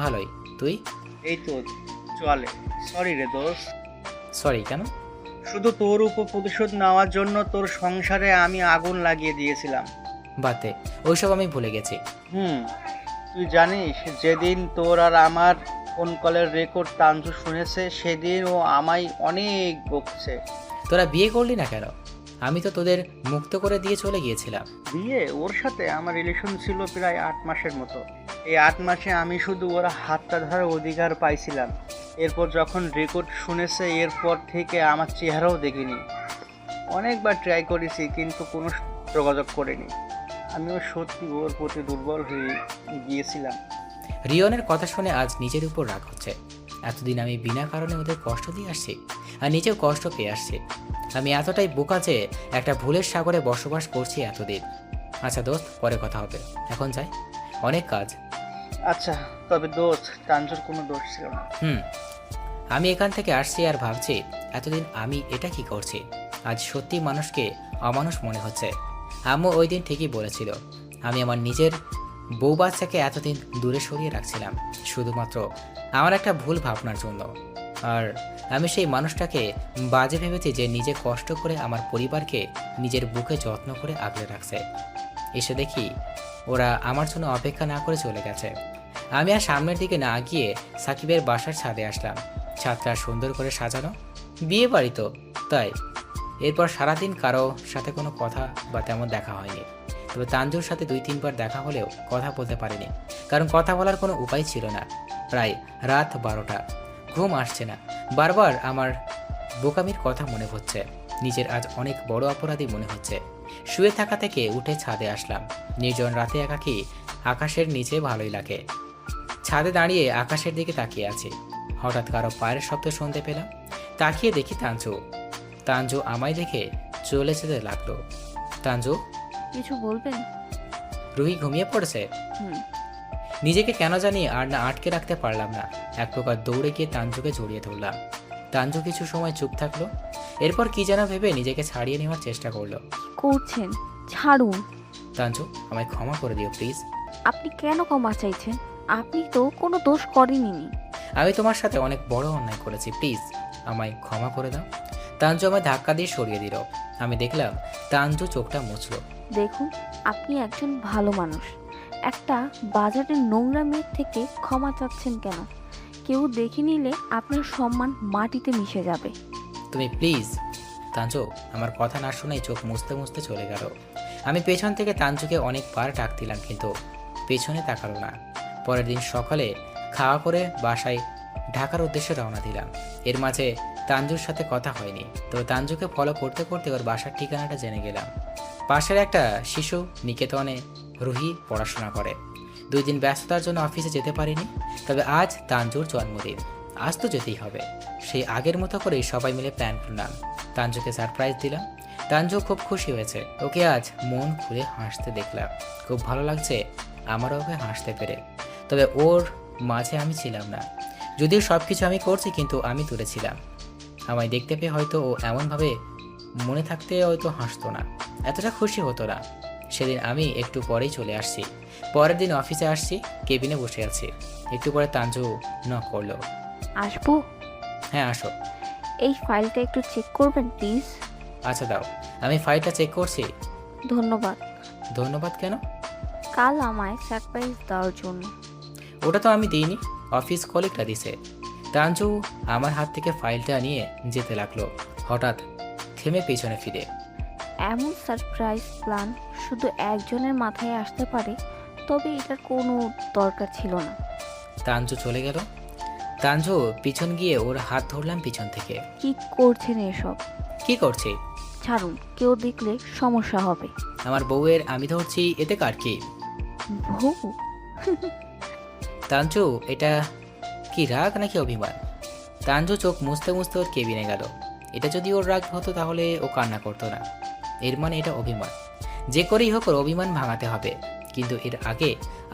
ভালোই, তুই? এই তো চলে। সরি রে দোস্ত। সরি কেন? শুধু তোর উপর প্রতিশোধ নেওয়ার জন্য তোর সংসারে আমি আগুন লাগিয়ে দিয়েছিলাম। বাতে, ওইসব আমি ভুলে গেছি। তুই জানিস যেদিন তোর আর আমার ফোন কলের রেকর্ড তানজু শুনেছে সেদিন ও আমায় অনেক বকছে। তোরা বিয়ে করলি না কেন? আমি তো তোদের মুক্ত করে দিয়ে চলে গিয়েছিলাম। বিয়ে? ওর সাথে আমার রিলেশন ছিল প্রায় 8 মাসের মতো। এই 8 মাসে আমি শুধু ওর হাতটা ধরার অধিকার পাইছিলাম। এরপর যখন রেকর্ড শুনেছে এরপর থেকে আমার চেহারাও দেখিনি। অনেকবার ট্রাই করেছি কিন্তু কোনো যোগাযোগ করিনি। আমিও সত্যি ওর প্রতি দুর্বল হয়ে গিয়েছিলাম। রিয়নের কথা শুনে আজ নিজের উপর রাগ হচ্ছে। এতদিন আমি বিনা কারণে ওদের কষ্ট দিয়ে আসছি আর নিজেও কষ্ট পেয়ে আসছি। আমি এতটাই বোকা যে একটা ভুলের সাগরে বসবাস করছি এতদিন। আচ্ছা দোস্ত, পরে কথা হবে, এখন যাই, অনেক কাজ। আচ্ছা, তবে দোস্ত, তানজুর কোনো দোষ ছিল না। আমি এখান থেকে আসছি আর ভাবছি এতদিন আমি এটা কি করছি। আজ সত্যি মানুষকে অমানুষ মনে হচ্ছে। আম্মু ওই দিন ঠিকই বলেছিল, আমি আমার নিজের বউ বাচ্চাকে এতদিন দূরে সরিয়ে রাখছিলাম শুধুমাত্র আমার একটা ভুল ভাবনার জন্য। আর আমি সেই মানুষটাকে বাজে ভেবেছি যে নিজে কষ্ট করে আমার পরিবারকে নিজের বুকে যত্ন করে আগলে রাখছে। এসে দেখি ওরা আমার জন্য অপেক্ষা না করে চলে গেছে। আমি আর সামনের দিকে না গিয়ে সাকিবের বাসার ছাদে আসলাম। ছাদটা সুন্দর করে সাজানো, বিয়ে বাড়ি তো তাই। এরপর সারাদিন কারো সাথে কোনো কথা বা তেমন দেখা হয়নি। তবে তানজুর সাথে 2-3 বার দেখা হলেও কথা বলতে পারিনি, কারণ কথা বলার কোনো উপায় ছিল না। প্রায় রাত 12টা, ঘুম আসছে না। বারবার আমার বোকামির কথা মনে হচ্ছে। নিজের আজ অনেক বড় অপরাধী মনে হচ্ছে। শুয়ে থাকা থেকে উঠে ছাদে আসলাম। নির্জন রাতে একাকী আকাশের নিচে ভালোই লাগে। ছাদে দাঁড়িয়ে আকাশের দিকে তাকিয়ে আছি। হঠাৎ কারো পায়ের শব্দ শুনতে পেলাম। তাকিয়ে দেখি তানজু। তানজু আমায় দেখে চলে যেতে লাগলো। তানজু, কিছু বলবেন? রুহি ঘুমিয়ে পড়েছে। হুম। নিজেকে কেন জানি আর না আটকে রাখতে পারলাম না। এক প্রকার দৌড়ে গিয়ে তানজুকে জড়িয়ে ধরলাম। তানজু কিছু সময় চুপ থাকলো। এরপর কি যেন ভেবে নিজেকে ছাড়িয়ে নেওয়ার চেষ্টা করলো। কি করছেন? ছাড়ুন। তানজু, আমায় ক্ষমা করে দিও প্লিজ। আপনি কেন ক্ষমা চাইছেন? আপনি তো কোনো দোষ করেননি। আমি তোমার সাথে অনেক বড় অন্যায় করেছি, প্লিজ আমায় ক্ষমা করে দাও। তানজু আমায় ধাক্কা দিয়ে সরিয়ে দিল। আমি দেখলাম তানজু চোখটা মুছলো। দেখুন, আপনি একজন ভালো মানুষ। একটা বাজারের নোংরা মেয়ের থেকে ক্ষমা চাচ্ছেন কেন? কেউ দেখে নিলে আপনার সম্মান মাটিতে মিশে যাবে। তুমি প্লিজ। তানজু আমার কথা না শুনেই চোখ মুছতে মুছতে চলে গেল। আমি পেছন থেকে তানজুকে অনেকবার ডাক দিলাম, কিন্তু পেছনে তাকালো না। পরের দিন সকালে খাওয়া করে বাসায় ঢাকার উদ্দেশ্যে রওনা দিলাম। এর মাঝে তানজুর সাথে কথা হয়নি, তবে তানজুকে ফলো করতে করতে ওর বাসার ঠিকানাটা জেনে গেলাম। পাশের একটা শিশু নিকেতনে রুহি পড়াশোনা করে। 2 দিন ব্যস্ততার জন্য অফিসে যেতে পারিনি। তবে আজ তানজুর জন্মদিন, আজ তো যেতেই হবে। সেই আগের মতো করেই সবাই মিলে প্ল্যান করলাম। তানজুকে সারপ্রাইজ দিলাম। তানজু খুব খুশি হয়েছে। ওকে আজ মন খুলে হাসতে দেখলাম। খুব ভালো লাগছে আমারও ওকে হাসতে পেরে। তবে ওর মাঝে আমি ছিলাম না। যদিও সব কিছু আমি করছি, কিন্তু আমি দূরে ছিলাম। আমায় দেখতে পেয়ে হয়তো ও এমনভাবে মনে থাকতে হয়তো হাসতো না, এতটা খুশি হতো না। সেদিন আমি একটু পরেই চলে আসছি। পরের দিন অফিসে আসছি, কেবিনে বসে আছি। একটু পরে তানজু নক করলো। আসবো? হ্যাঁ আসো। এই ফাইলটা একটু চেক করবেন প্লিজ? আচ্ছা দাও, আমি ফাইলটা চেক করছি। ধন্যবাদ। ধন্যবাদ কেন? কাল আমায় সারপ্রাইজ দেওয়ার জন্য। ওটা তো আমি দিইনি, অফিস কলিগটা দিছে। তানজু আমার হাত থেকে ফাইলটা নিয়ে যেতে লাগলো। হঠাৎ থেমে পেছনে ফিরে। এমন সারপ্রাইজ প্ল্যান শুধু একজনের মাথায় আসতে পারে, তবে এটার কোনো দরকার ছিল না। তানজু চলে গেল। তানজু পিছন গিয়ে ওর হাত ধরলাম পিছন থেকে। কি করছেন এসব? কি করছি? ছাড়ুন, কেউ দেখলে সমস্যা হবে। আমার বউয়ের আমি ধরছি, এতে কার কি? বউ? তানজু, এটা কি রাগ নাকি অভিমান? তানজু চোখ মুছতে মুছতে ওর কেবিনে গেল। এটা যদি ওর রাগ হতো তাহলে ও কান্না করতো না। এর মানে এটা অভিমান। যে করেই হোক ওর অভিমান ভাঙাতে হবে, কিন্তু এর আগে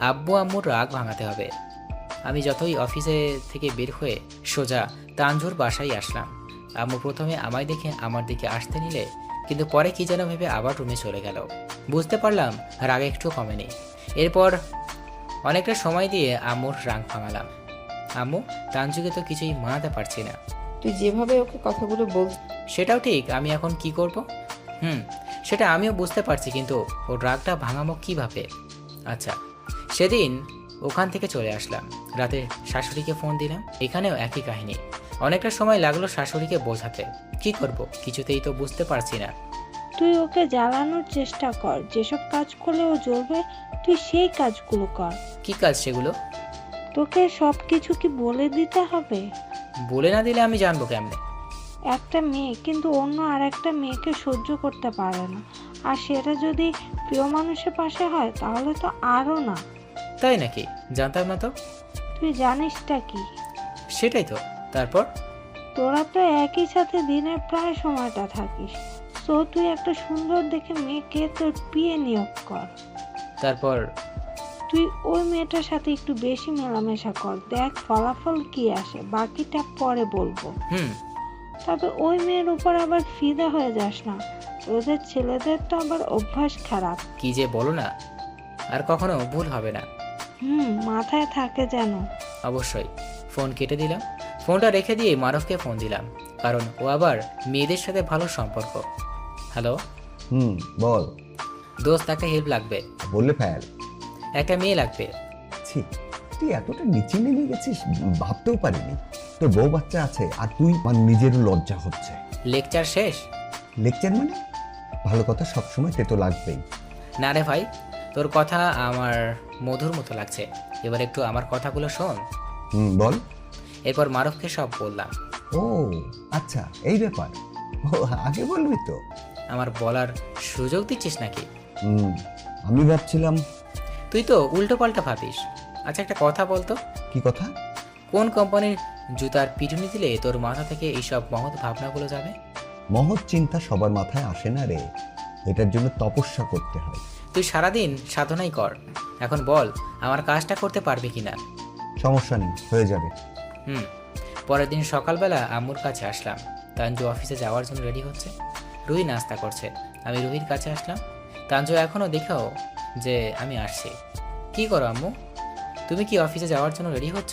আব্বু আম্মুর রাগ ভাঙাতে হবে। আমি যতই অফিসে থেকে বের হয়ে সোজা তানজুর বাসায় আসলাম। আম্মু প্রথমে আমায় দেখে আমার দিকে আসতে নিলে, কিন্তু পরে কি যেন ভেবে আবার রুমে চলে গেল। বুঝতে পারলাম রাগ একটু কমেনি। এরপর অনেকটা সময় দিয়ে আম্মুর রাগ ভাঙালাম। আম্মু, তানজুকে তো কিছুই মানাতে পারছি না। তুই যেভাবে ওকে কথাগুলো বল। সেটাও ঠিক, আমি এখন কি করব? সেটা আমিও বুঝতে পারছি, কিন্তু ওর রাগটা ভাঙামো কিভাবে? আচ্ছা, সেদিন ওখান থেকে চলে আসলাম। রাতে শাশুড়িকে ফোন দিলাম। এখানেও একই কাহিনী। অনেকটা সময় লাগলো শাশুড়িকে বোঝাতে। কি করব, কিছুতেই তো বুঝতে পারছি না। তুই ওকে জ্বালানোর চেষ্টা কর, যেসব কাজ করলে ও জ্বলবে তুই সেই কাজগুলো কর। কি কাজ সেগুলো? তোকে সব কিছু কি বলে দিতে হবে? বলে না দিলে আমি জানবো কেমনে? একটা মেয়ে কিন্তু অন্য আর একটা মেয়েকে সহ্য করতে পারে না, আর সেটা যদি প্রিয় মানুষের পাশে হয় তাহলে তো আরও না। তাই নাকি? জানতাম না তো। তুই জানিসটা কি? সেটাই তো। তারপর? তোরা তো একই সাথে দিনের প্রায় সময়টা থাকিস, সো তুই একটা সুন্দর দেখে মেয়েকে তোর বিয়ে নিয়োগ কর। তারপর? তুই ওই মেয়েটার সাথে একটু বেশি মেলামেশা কর, দেখ ফলাফল কি আসে, বাকিটা পরে বলবো। হুম। তবে ওই মেয়ের উপর আবার ফিদা হয়ে যাস না, ওদের ছেলেদের তো আবার অভ্যাস খারাপ। কি যে বলো না, আর কখনো ভুল হবে না। মাথায় থাকে যেন। অবশ্যই। ফোন কেটে দিলাম। ফোনটা রেখে দিয়ে মারুফকে ফোন দিলাম, কারণ ও আবার মেয়েদের সাথে ভালো সম্পর্ক। হ্যালো বল। দোস্ত, একটা হেল্প লাগবে। বললে ফেল। একটা মেয়ে লাগবে। ছি, তুই এতটা নিচে নেমে গেছিস, ভাবতেও পারিনি। তোর বউ বাচ্চা আছে আর তুই, আমার নিজেরও লজ্জা হচ্ছে। লেকচার শেষ? লেকচার মানে? ভালো কথা সবসময় তেতো লাগবেই। না রে ভাই, তোর কথা আমার মধুর মতো লাগছে। এবার একটু আমার কথাগুলো শোন। বল। এরপর মারুফকে সব বললাম। ও আচ্ছা, এই ব্যাপার। ও, আগে বলবি তো। আমার বলার সুযোগ দিচ্ছিস নাকি? আমি ভাবছিলাম। তুই তো উল্টো পাল্টা ভাবিস। আচ্ছা, একটা কথা বলতো। কি কথা? কোন কোম্পানির জুতার পিটুনি দিলে তোর মাথা থেকে এইসব মহৎ ভাবনাগুলো যাবে? মহৎ চিন্তা সবার মাথায় আসে না রে, এটার জন্য তপস্যা করতে হয়। তুই সারাদিন সাধনাই কর। এখন বল, আমার কাজটা করতে পারবি কিনা? সমস্যা নেই, হয়ে যাবে। পরের দিন সকালবেলা আম্মুর কাছে আসলাম। তানজু অফিসে যাওয়ার জন্য রেডি হচ্ছে, রুহি নাস্তা করছে। আমি রুহির কাছে আসলাম। তানজু এখনও দেখেও যে আমি আসছি। কি করো আম্মু? তুমি কি অফিসে যাওয়ার জন্য রেডি হচ্ছ?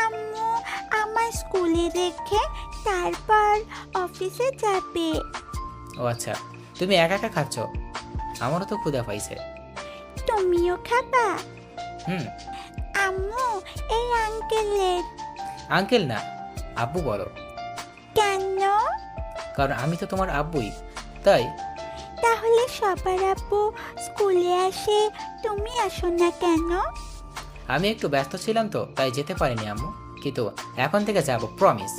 আম্মু আমার স্কুলে রেখে তারপর অফিসে যাবে। ও আচ্ছা, তুমি একা একা খাচ্ছ? আমারও তো ক্ষুধা পাইছে। তুমিও খাবা? হুম। আম্মু, এই আঙ্কেলের। আঙ্কেল না, আব্বু বলো। কেন? কারণ আমি তো তোমার আব্বুই, তাই। তাহলে সবার আব্বু স্কুলে আসে, তুমি আসো না কেন? আমি একটু ব্যস্ত ছিলাম তো, তাই যেতে পারিনি আম্মু, কিন্তু এখন থেকে যাব, প্রমিস।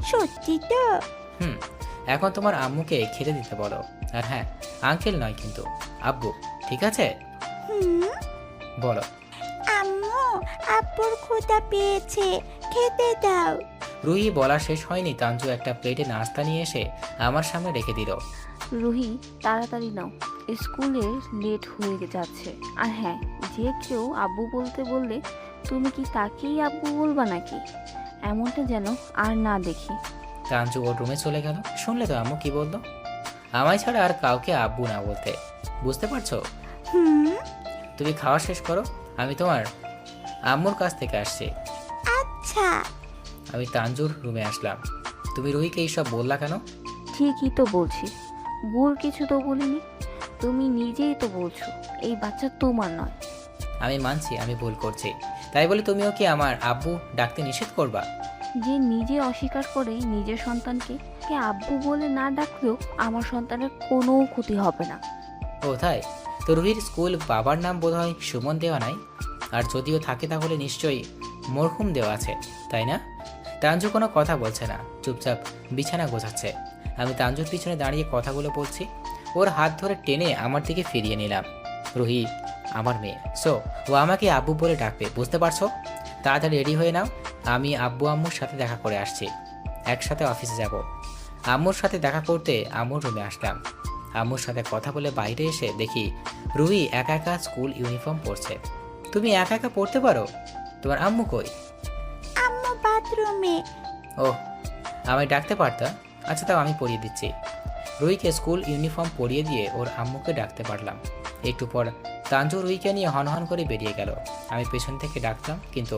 সত্যি তো? এখন তোমার আম্মুকে খেতে দিতে বলো। আর হ্যাঁ, আঙ্কেল নয় কিন্তু আব্বু, ঠিক আছে? বলো। আম্মু, আব্বুর ক্ষুধা পেয়েছে, খেতে দাও। রুহি বলা শেষ হয়নি, তানজু একটা প্লেটে নাস্তা নিয়ে এসে আমার সামনে রেখে দিল। রুহি, তাড়াতাড়ি নাও, স্কুলে লেট হয়ে যাচ্ছে। আর হ্যাঁ, যে কেউ আব্বু বলতে বললে তুমি কি তাকেই আব্বু বলবা নাকি? এমনটা যেন আর না দেখি। তানজু ওর রুমে চলে গেল। শুনলে তো আম্মু কি বললো? আমায় ছাড়া আর কাউকে আব্বু না বলতে। বুঝতে পারছো? তুমি খাওয়া শেষ করো, আমি তোমার আম্মুর কাছ থেকে আসছি। আচ্ছা। আমি তানজুর রুমে আসলাম। তুমি রুহিকে এইসব বললা কেন? ঠিকই তো বলছি, ভুল কিছু তো বলিনি। তুমি নিজেই তো বলছো এই বাচ্চা তোমার নয়। আমি মানছি আমি ভুল করছি, তাই বলে তুমিও কি আমার আব্বু ডাকতে নিষেধ করবা? যে নিজে অস্বীকার করে নিজের সন্তানকে কে আব্বু বলে না ডাকলেও আমার সন্তানের কোনো ক্ষতি হবে না। ও তাই? তো রুহির স্কুল বাবার নাম বোধহয় সুমন দেওয়া নাই, আর যদিও থাকে তাহলে নিশ্চয়ই মরহুম দেওয়া আছে, তাই না? তানজু কোনো কথা বলছে না, চুপচাপ বিছানা গোছাচ্ছে। আমি তানজুর পিছনে দাঁড়িয়ে কথাগুলো বলছি। ওর হাত ধরে টেনে আমার দিকে ফিরিয়ে নিলাম। রুহি আমার মেয়ে, সো ও আমাকে আব্বু বলে ডাকবে, বুঝতে পারছো? তাড়াতাড়ি রেডি হয়ে নাও, আমি আব্বু আম্মুর সাথে দেখা করে আসছি। একসাথে অফিসে যাব। আম্মুর সাথে দেখা করতে আম্মুর রুমে আসলাম। আম্মুর সাথে কথা বলে বাইরে এসে দেখি রুহি একা একা স্কুল ইউনিফর্ম পরছে। তুমি একা একা পড়তে পারো? তোমার আম্মু কই? আম্মু বাথরুমে। ও, আমায় ডাকতে পারতা? আচ্ছা, তাও আমি পরিয়ে দিচ্ছি। রুহিকে স্কুল ইউনিফর্ম পরিয়ে দিয়ে ওর আম্মুকে ডাকতে পারলাম। একটু পর তানজু রুহিকে নিয়ে হনহন করে বেরিয়ে গেল। আমি পেছন থেকে ডাকলাম, কিন্তু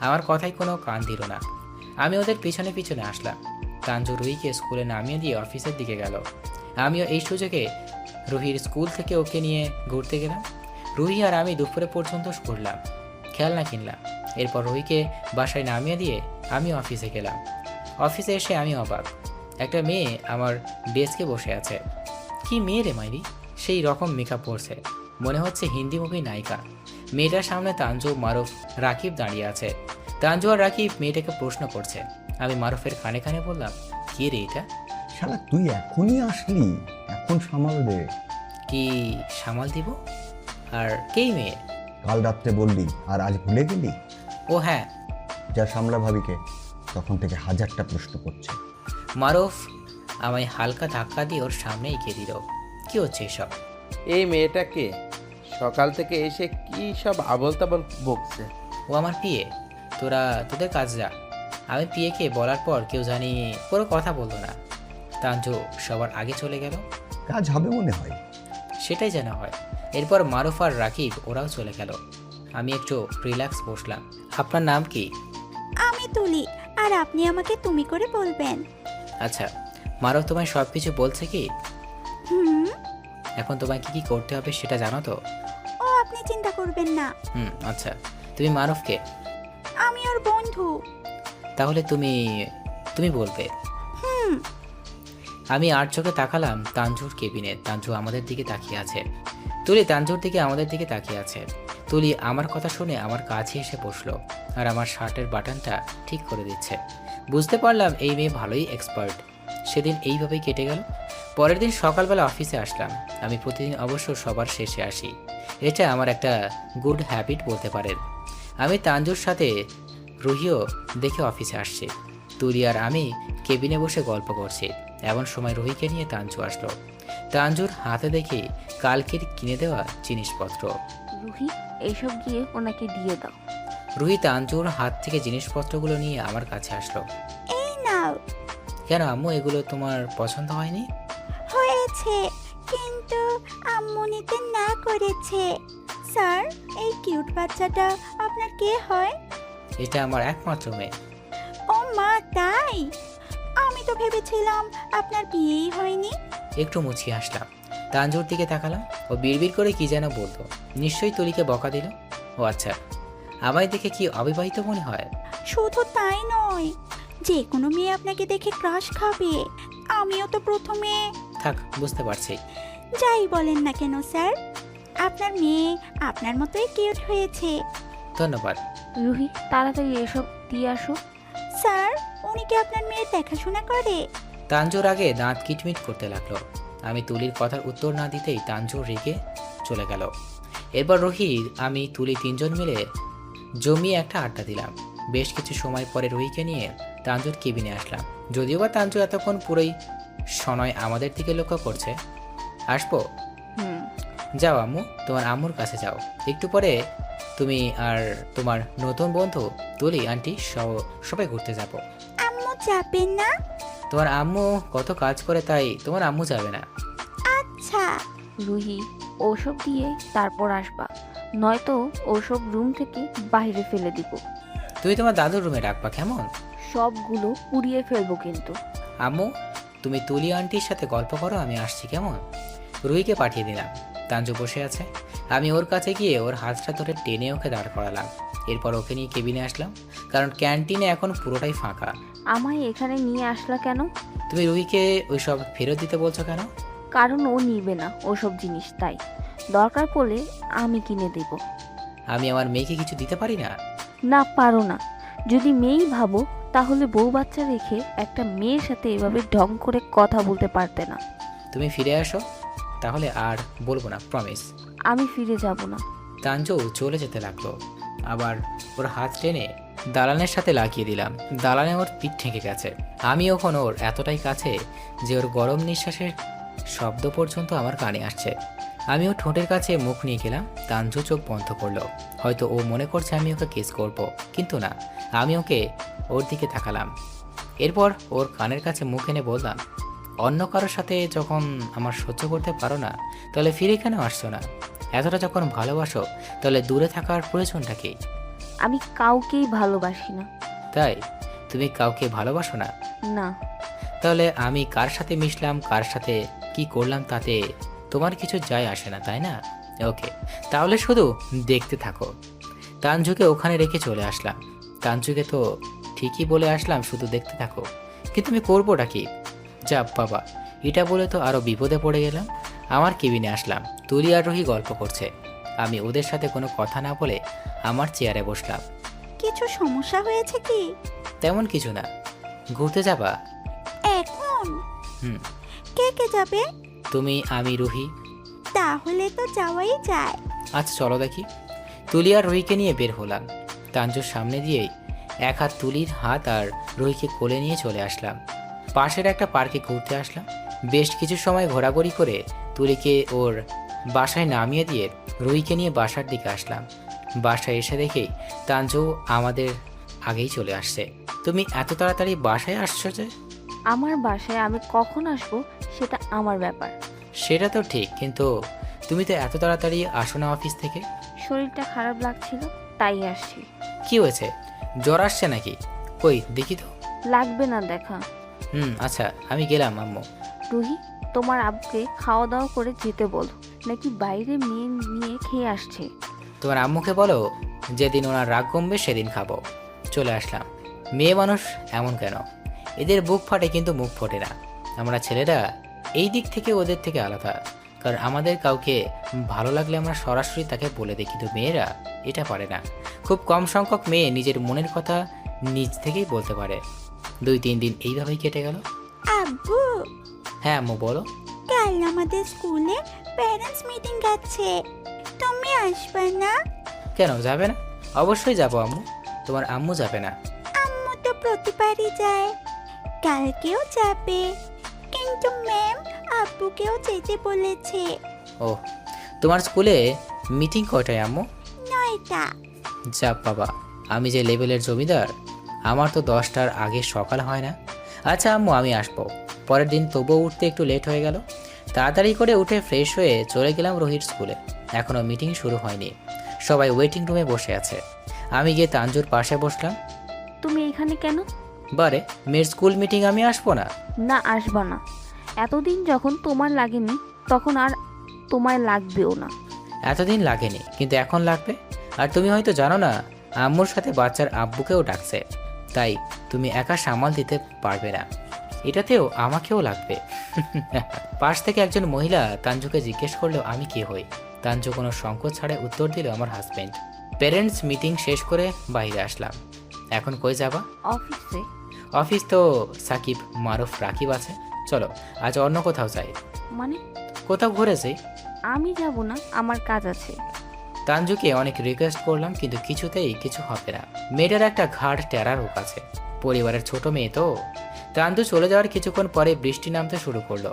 আমার কথায় কোনো কান দিল না। আমি ওদের পিছনে পিছনে আসলাম। তানজু রুহিকে স্কুলে নামিয়ে দিয়ে অফিসের দিকে গেল। আমিও এই সুযোগে রুহির স্কুল থেকে ওকে নিয়ে ঘুরতে গেলাম। রুহি আর আমি দুপুরে পর্যন্ত ঘুরলাম, খেলনা কিনলাম। এরপর রুহিকে বাসায় নামিয়ে দিয়ে আমি অফিসে গেলাম। অফিসে এসে আমি অবাক, একটা মেয়ে আমার ডেস্কে বসে আছে। কি মেয়ে রে মাইরি, সেই রকম মেকআপ পরছে, মনে হচ্ছে হিন্দি মুভি নায়িকা। মেয়েটার সামনে তানজু, মারুফ, রাকিব দাঁড়িয়ে আছে। তানজু আর রাকিব মেয়েটাকে প্রশ্ন করছে। আমি মারুফের কানে কানে বললাম, কি রে এটা? শালা তুই এখনই আসলি, এখন সামাল দে। কি সামাল দিব? আর কেই মেয়ে? কাল রাত্রে বললি আর আজ ভুলে গেলি? ও হ্যাঁ। যা সামলা ভাবিকে, তখন থেকে হাজারটা প্রশ্ন করছে। মারুফ আমায় হালকা ধাক্কা দিয়ে ওর সামনে এগিয়ে দিল। কি হচ্ছে এসব? এই মেয়েটাকে সকাল থেকে এসে কি সব আবল তাবল বকছে। ও আমার পিয়ে, তোরা তোদের কাজ যা। আমি পিয়েকে বলার পর কেউ জানি কোনো কথা বললো না। তাঞ্জু সবার আগে চলে গেল। কাজ হবে মনে হয়। সেটাই যেন হয়। এরপর মারুফ আর রাকিব ওরাও চলে গেল। আমি একটু রিল্যাক্স বসলাম। আপনার নাম কি? আমি তুলি, আর আপনি আমাকে তুমি করে বলবেন। আচ্ছা, মারুফ তোমায় সব কিছু বলছে কি? হুম। এখন তোমায় কি কি করতে হবে সেটা জানো তো? ও আপনি চিন্তা করবেন না। আচ্ছা, তুমি মারুফকে? আমি ওর বন্ধু। তাহলে তুমি তুমি বলবে। হুম। আমি আর চোখে তাকালাম তানজুর কেবিনে। তানজু আমাদের দিকে তাকিয়ে আছে। তুলি তানজুর দিকে আমাদের দিকে তাকিয়ে আছে। তুলি আমার কথা শুনে আমার কাছে এসে বসলো আর আমার শার্টের বাটনটা ঠিক করে দিচ্ছে। বুঝতে পারলাম এই মেয়ে ভালোই এক্সপার্ট। সেদিন এইভাবেই কেটে গেল। পরের দিন সকালবেলা অফিসে আসলাম। আমি প্রতিদিন অবশ্য সবার শেষে আসি। এটা আমার একটা গুড হ্যাবিট বলতে পারেন। আমি তানজুর সাথে রুহিও দেখে অফিসে আসছে। তুলি আর আমি কেবিনে বসে গল্প করছি। এমন সময় রুহিকে নিয়ে তানজু আসলো। তানজুর হাতে দেখি কালকের কিনে দেওয়া জিনিসপত্র। রুহি, এইসব গিয়ে ওনাকে দিয়ে দাও। রুহি তানজুর হাত থেকে জিনিসপত্রগুলো নিয়ে আমার কাছে আসলো। এই নাও। কেন আম্মু, এগুলো তোমার পছন্দ হয়নি? হয়েছে, কিন্তু আম্মু নিতে না করেছে। স্যার, এই কিউট বাচ্চাটা আপনার কে হয়? এটা আমার একমাত্র মেয়ে। ও মা, তাই? আমি তো ভেবেছিলাম আপনার বিয়েই হয়নি। একটু মুছিয়ে আসলাম। তানজুর দিকে তাকালাম। ও বিড়বিড় করে কি যেন বলতো। নিশ্চয়ই তুলিকে বকা দিল। ও আচ্ছা, আমায় দেখে কি অবিবাহিত মনে হয়? শুধু তাই নয়, যে কোনো মেয়ে আপনাকে দেখে ক্রাশ খাবে। আমিও তো প্রথমে। থাক, বুঝতে পারছি। যাই বলেন না কেন স্যার, আপনার মেয়ে আপনার মতোই কিউট হয়েছে। ধন্যবাদ। রুহি, তাড়াতাড়ি এসব দিয়ে আসো। স্যার, উনি কি আপনার মেয়ের দেখাশোনা করে? তানজুর আগে দাঁত কিটমিট করতে লাগলো। আমি তুলির কথার উত্তর না দিতেই তানজুর রেগে চলে গেল। এরপর রুহি, আমি, তুলি তিনজন মিলে জমিয়ে একটা আড্ডা দিলাম। বেশ কিছু সময় পরে রুহিকে নিয়ে তানজুর কেবিনে আসলাম। যদিও বা তানজু এতক্ষণ পুরোই সনয় আমাদের দিকে লক্ষ্য করছে। আসবো? হুম। যাও আম্মু, তোমার আম্মুর কাছে যাও। একটু পরে তুমি আর তোমার নতুন বন্ধু তুলি আন্টি সবাই ঘুরতে যাবো। আম্মু যাবেন না? তোমার আম্মু কত কাজ করে, তাই তোমার আম্মু যাবে না। আচ্ছা। রুহি, ওসব দিয়ে তারপর আসবা, নয়তো ওসব রুম থেকে বাইরে ফেলে দিব। তুমি তোমার দাদুর রুমে রাখবা, কেমন? সবগুলো পুড়িয়ে ফেলবো কিন্তু। আম্মু, তুমি তুলি আন্টির সাথে গল্প করো, আমি আসছি, কেমন? রুহিকে পাঠিয়ে দিলাম। তানজু বসে আছে। আমি ওর কাছে গিয়ে ওর হাতটা ধরে টেনে ওকে দাঁড় করালাম। এরপর ওকে নিয়ে কেবিনে আসলাম, কারণ ক্যান্টিনে এখন পুরোটাই ফাঁকা। আমায় এখানে নিয়ে আসলা কেন? তুমি রুহিকে ওইসব ফেরত দিতে বলছো কেন? কারণ ও নিবে না ওসব জিনিস, তাই দরকার পড়লে আমি কিনে দেব। আমি আমার মেয়েকে কিছু দিতে পারি না? না, পারো না। যদি মেয়েই ভাবো, তাহলে বউ বাচ্চা রেখে একটা মেয়ের সাথে এভাবে ঢং করে কথা বলতে পারতে না। তুমি ফিরে আসো, তাহলে আর বলবো না, প্রমিস। আমি ফিরে যাব না। তানজু চলে যেতে লাগলো। আবার ওর হাত টেনে দালানের সাথে লাগিয়ে দিলাম। দালানে ওর পিঠ ঠেকে গেছে। আমি এখন ওর এতটাই কাছে যে ওর গরম নিঃশ্বাসের শব্দ পর্যন্ত আমার কানে আসছে। আমি ওর ঠোঁটের কাছে মুখ নিয়ে গেলাম। তানজু চোখ বন্ধ করলো। হয়তো ও মনে করছে আমি ওকে কিস করব, কিন্তু না, আমি ওকে ওর দিকে তাকালাম। এরপর ওর কানের কাছে মুখ এনে বললাম, অন্য কারোর সাথে যখন আমার সহ্য করতে পারো না, তাহলে ফিরে কেন আসছো না? এতটা যখন ভালোবাসো, তাহলে দূরে থাকার প্রয়োজনটা কি? আমি কাউকেই ভালোবাসি না। তাই তুমি কাউকে ভালোবাসো না? না। তাহলে আমি কার সাথে মিশলাম, কার সাথে কি করলাম, তাতে তোমার কিছু যায় আসে না, তাই না? ওকে, তাহলে শুধু দেখতে থাকো। তানজুকে ওখানে রেখে চলে আসলাম। তানজুকে তো ঠিকই বলে আসলাম শুধু দেখতে থাকো, কিন্তু আমি করবোটা কি? যা বাবা, এটা বলে তো আরও বিপদে পড়ে গেলাম। আমার কেবিনে আসলাম। তুলি আর রুহি গল্প করছে। আমি ওদের সাথে কোনো কথা না বলে আমার চেয়ারে বসলাম। কিছু সমস্যা হয়েছে কি? তেমন কিছু না। ঘুরতে যাবা? এখন? হুম। কে কে যাবে? তুমি, আমি, রুহি। তাহলে তো যাওয়াই যায়। আচ্ছা চলো দেখি। তুলি আর রুহিকে নিয়ে বের হলাম। তাঞ্জুর সামনে দিয়েই এক হাত তুলির হাত আর রুহিকে কোলে নিয়ে চলে আসলাম। পাশের একটা পার্কে ঘুরতে আসলাম। বেশ কিছু সময় ঘোরাঘুরি করে তুলিকে ওর বাসায় নামিয়ে দিয়ে রুহিকে নিয়ে বাসার দিকে আসলাম। বাসায় এসে দেখেই তাঞ্জু আমাদের আগেই চলে আসছে। তুমি এত তাড়াতাড়ি বাসায় আসছো যে? আমার বাসায় আমি কখন আসবো সেটা আমার ব্যাপার। সেটা তো ঠিক, কিন্তু তুমি তো এত তাড়াতাড়ি আসো না অফিস থেকে। শরীরটা খারাপ লাগছিল তাই আসছি। কি হয়েছে, জ্বর আসছে নাকি? কই দেখি তো। লাগবে না দেখা। আচ্ছা আমি গেলাম আম্মু। রুহি, তোমার আব্বুকে খাওয়া দাওয়া করে যেতে বলো, নাকি বাইরে মেয়ে নিয়ে খেয়ে আসছে। তোমার আম্মুকে বলো যেদিন ওনার রাগ কমবে সেদিন খাবো। চলে আসলাম। মেয়ে মানুষ এমন কেন? এদের বুক ফাটে কিন্তু মুখ ফোটে না। আমরা ছেলেরা এই দিক থেকে ওদের থেকে আলাদা, কারণ আমাদের কাউকে ভালো লাগলে আমরা সরাসরি তাকে বলে দিই, কিন্তু মেয়েরা এটা পারে না। খুব কম সংখ্যক মেয়ে নিজের মনের কথা নিজ থেকেই বলতে পারে। 2-3 দিন এইভাবেই কেটে গেল। আব্বু, হ্যাঁ আম্মু বলো। কাল আমাদের স্কুলে প্যারেন্টস মিটিং আছে, তুমি আসবে না? কেন যাবে না? অবশ্যই যাবো আম্মু। তোমার আম্মু যাবে না? আম্মু তো প্রতিবারই যায়, কালকেও যাবে, কিন্তু ম্যাম আব্বুকেও যেতে বলেছে। ও, তোমার স্কুলে মিটিং কয়টায় আম্মু? 9টা। যা বাবা, আমি যে লেভেলের জমিদার, আমার তো 10টার আগে সকাল হয় না। আচ্ছা আম্মু আমি আসবো। পরের দিন তবুও উঠতে একটু লেট হয়ে গেল। তাড়াতাড়ি করে উঠে ফ্রেশ হয়ে চলে গেলাম রোহিত স্কুলে। এখনও মিটিং শুরু হয়নি, সবাই ওয়েটিং রুমে বসে আছে। আমি গিয়ে তাঞ্জুর পাশে বসলাম। তুমি এখানে কেন? বারে, মেয়ের স্কুল মিটিং আমি আসবো না? না, আসবা না। এতদিন যখন তোমার লাগেনি তখন আর তোমায় লাগবেও না। এতদিন লাগেনি, কিন্তু এখন লাগবে। আর তুমি হয়তো জানো না, আম্মুর সাথে বাচ্চার আব্বুকেও ডাকছে, তাই তুমি একা সামাল দিতে পারবে না। এটাতেও আমাকেও লাগবে। পাশ থেকে একজন মহিলা তাঞ্জুকে জিজ্ঞেস করলেও আমি কে হই। তাঞ্জু কোনো সংকোচ ছাড়াই উত্তর দিল আমার হাজবেন্ড। প্যারেন্টস মিটিং শেষ করে বাইরে আসলাম। এখন কই যাবা? অফিসে। অফিস তো সাকিব, মারুফ, রাকিব আছে। চলো আজ অন্য কোথাও যাই। মানে? কোথাও ঘুরে যাই। আমি যাব না, আমার কাজ আছে। তাঞ্জুকে অনেক রিকোয়েস্ট করলাম, কিন্তু কিছুতেই কিছু হবে না। মেয়েটার একটা ঘাট টেরা রোগ আছে, পরিবারের ছোট মেয়ে তো। তাঞ্জু চলে যাওয়ার কিছুক্ষণ পরে বৃষ্টি নামতে শুরু করলো।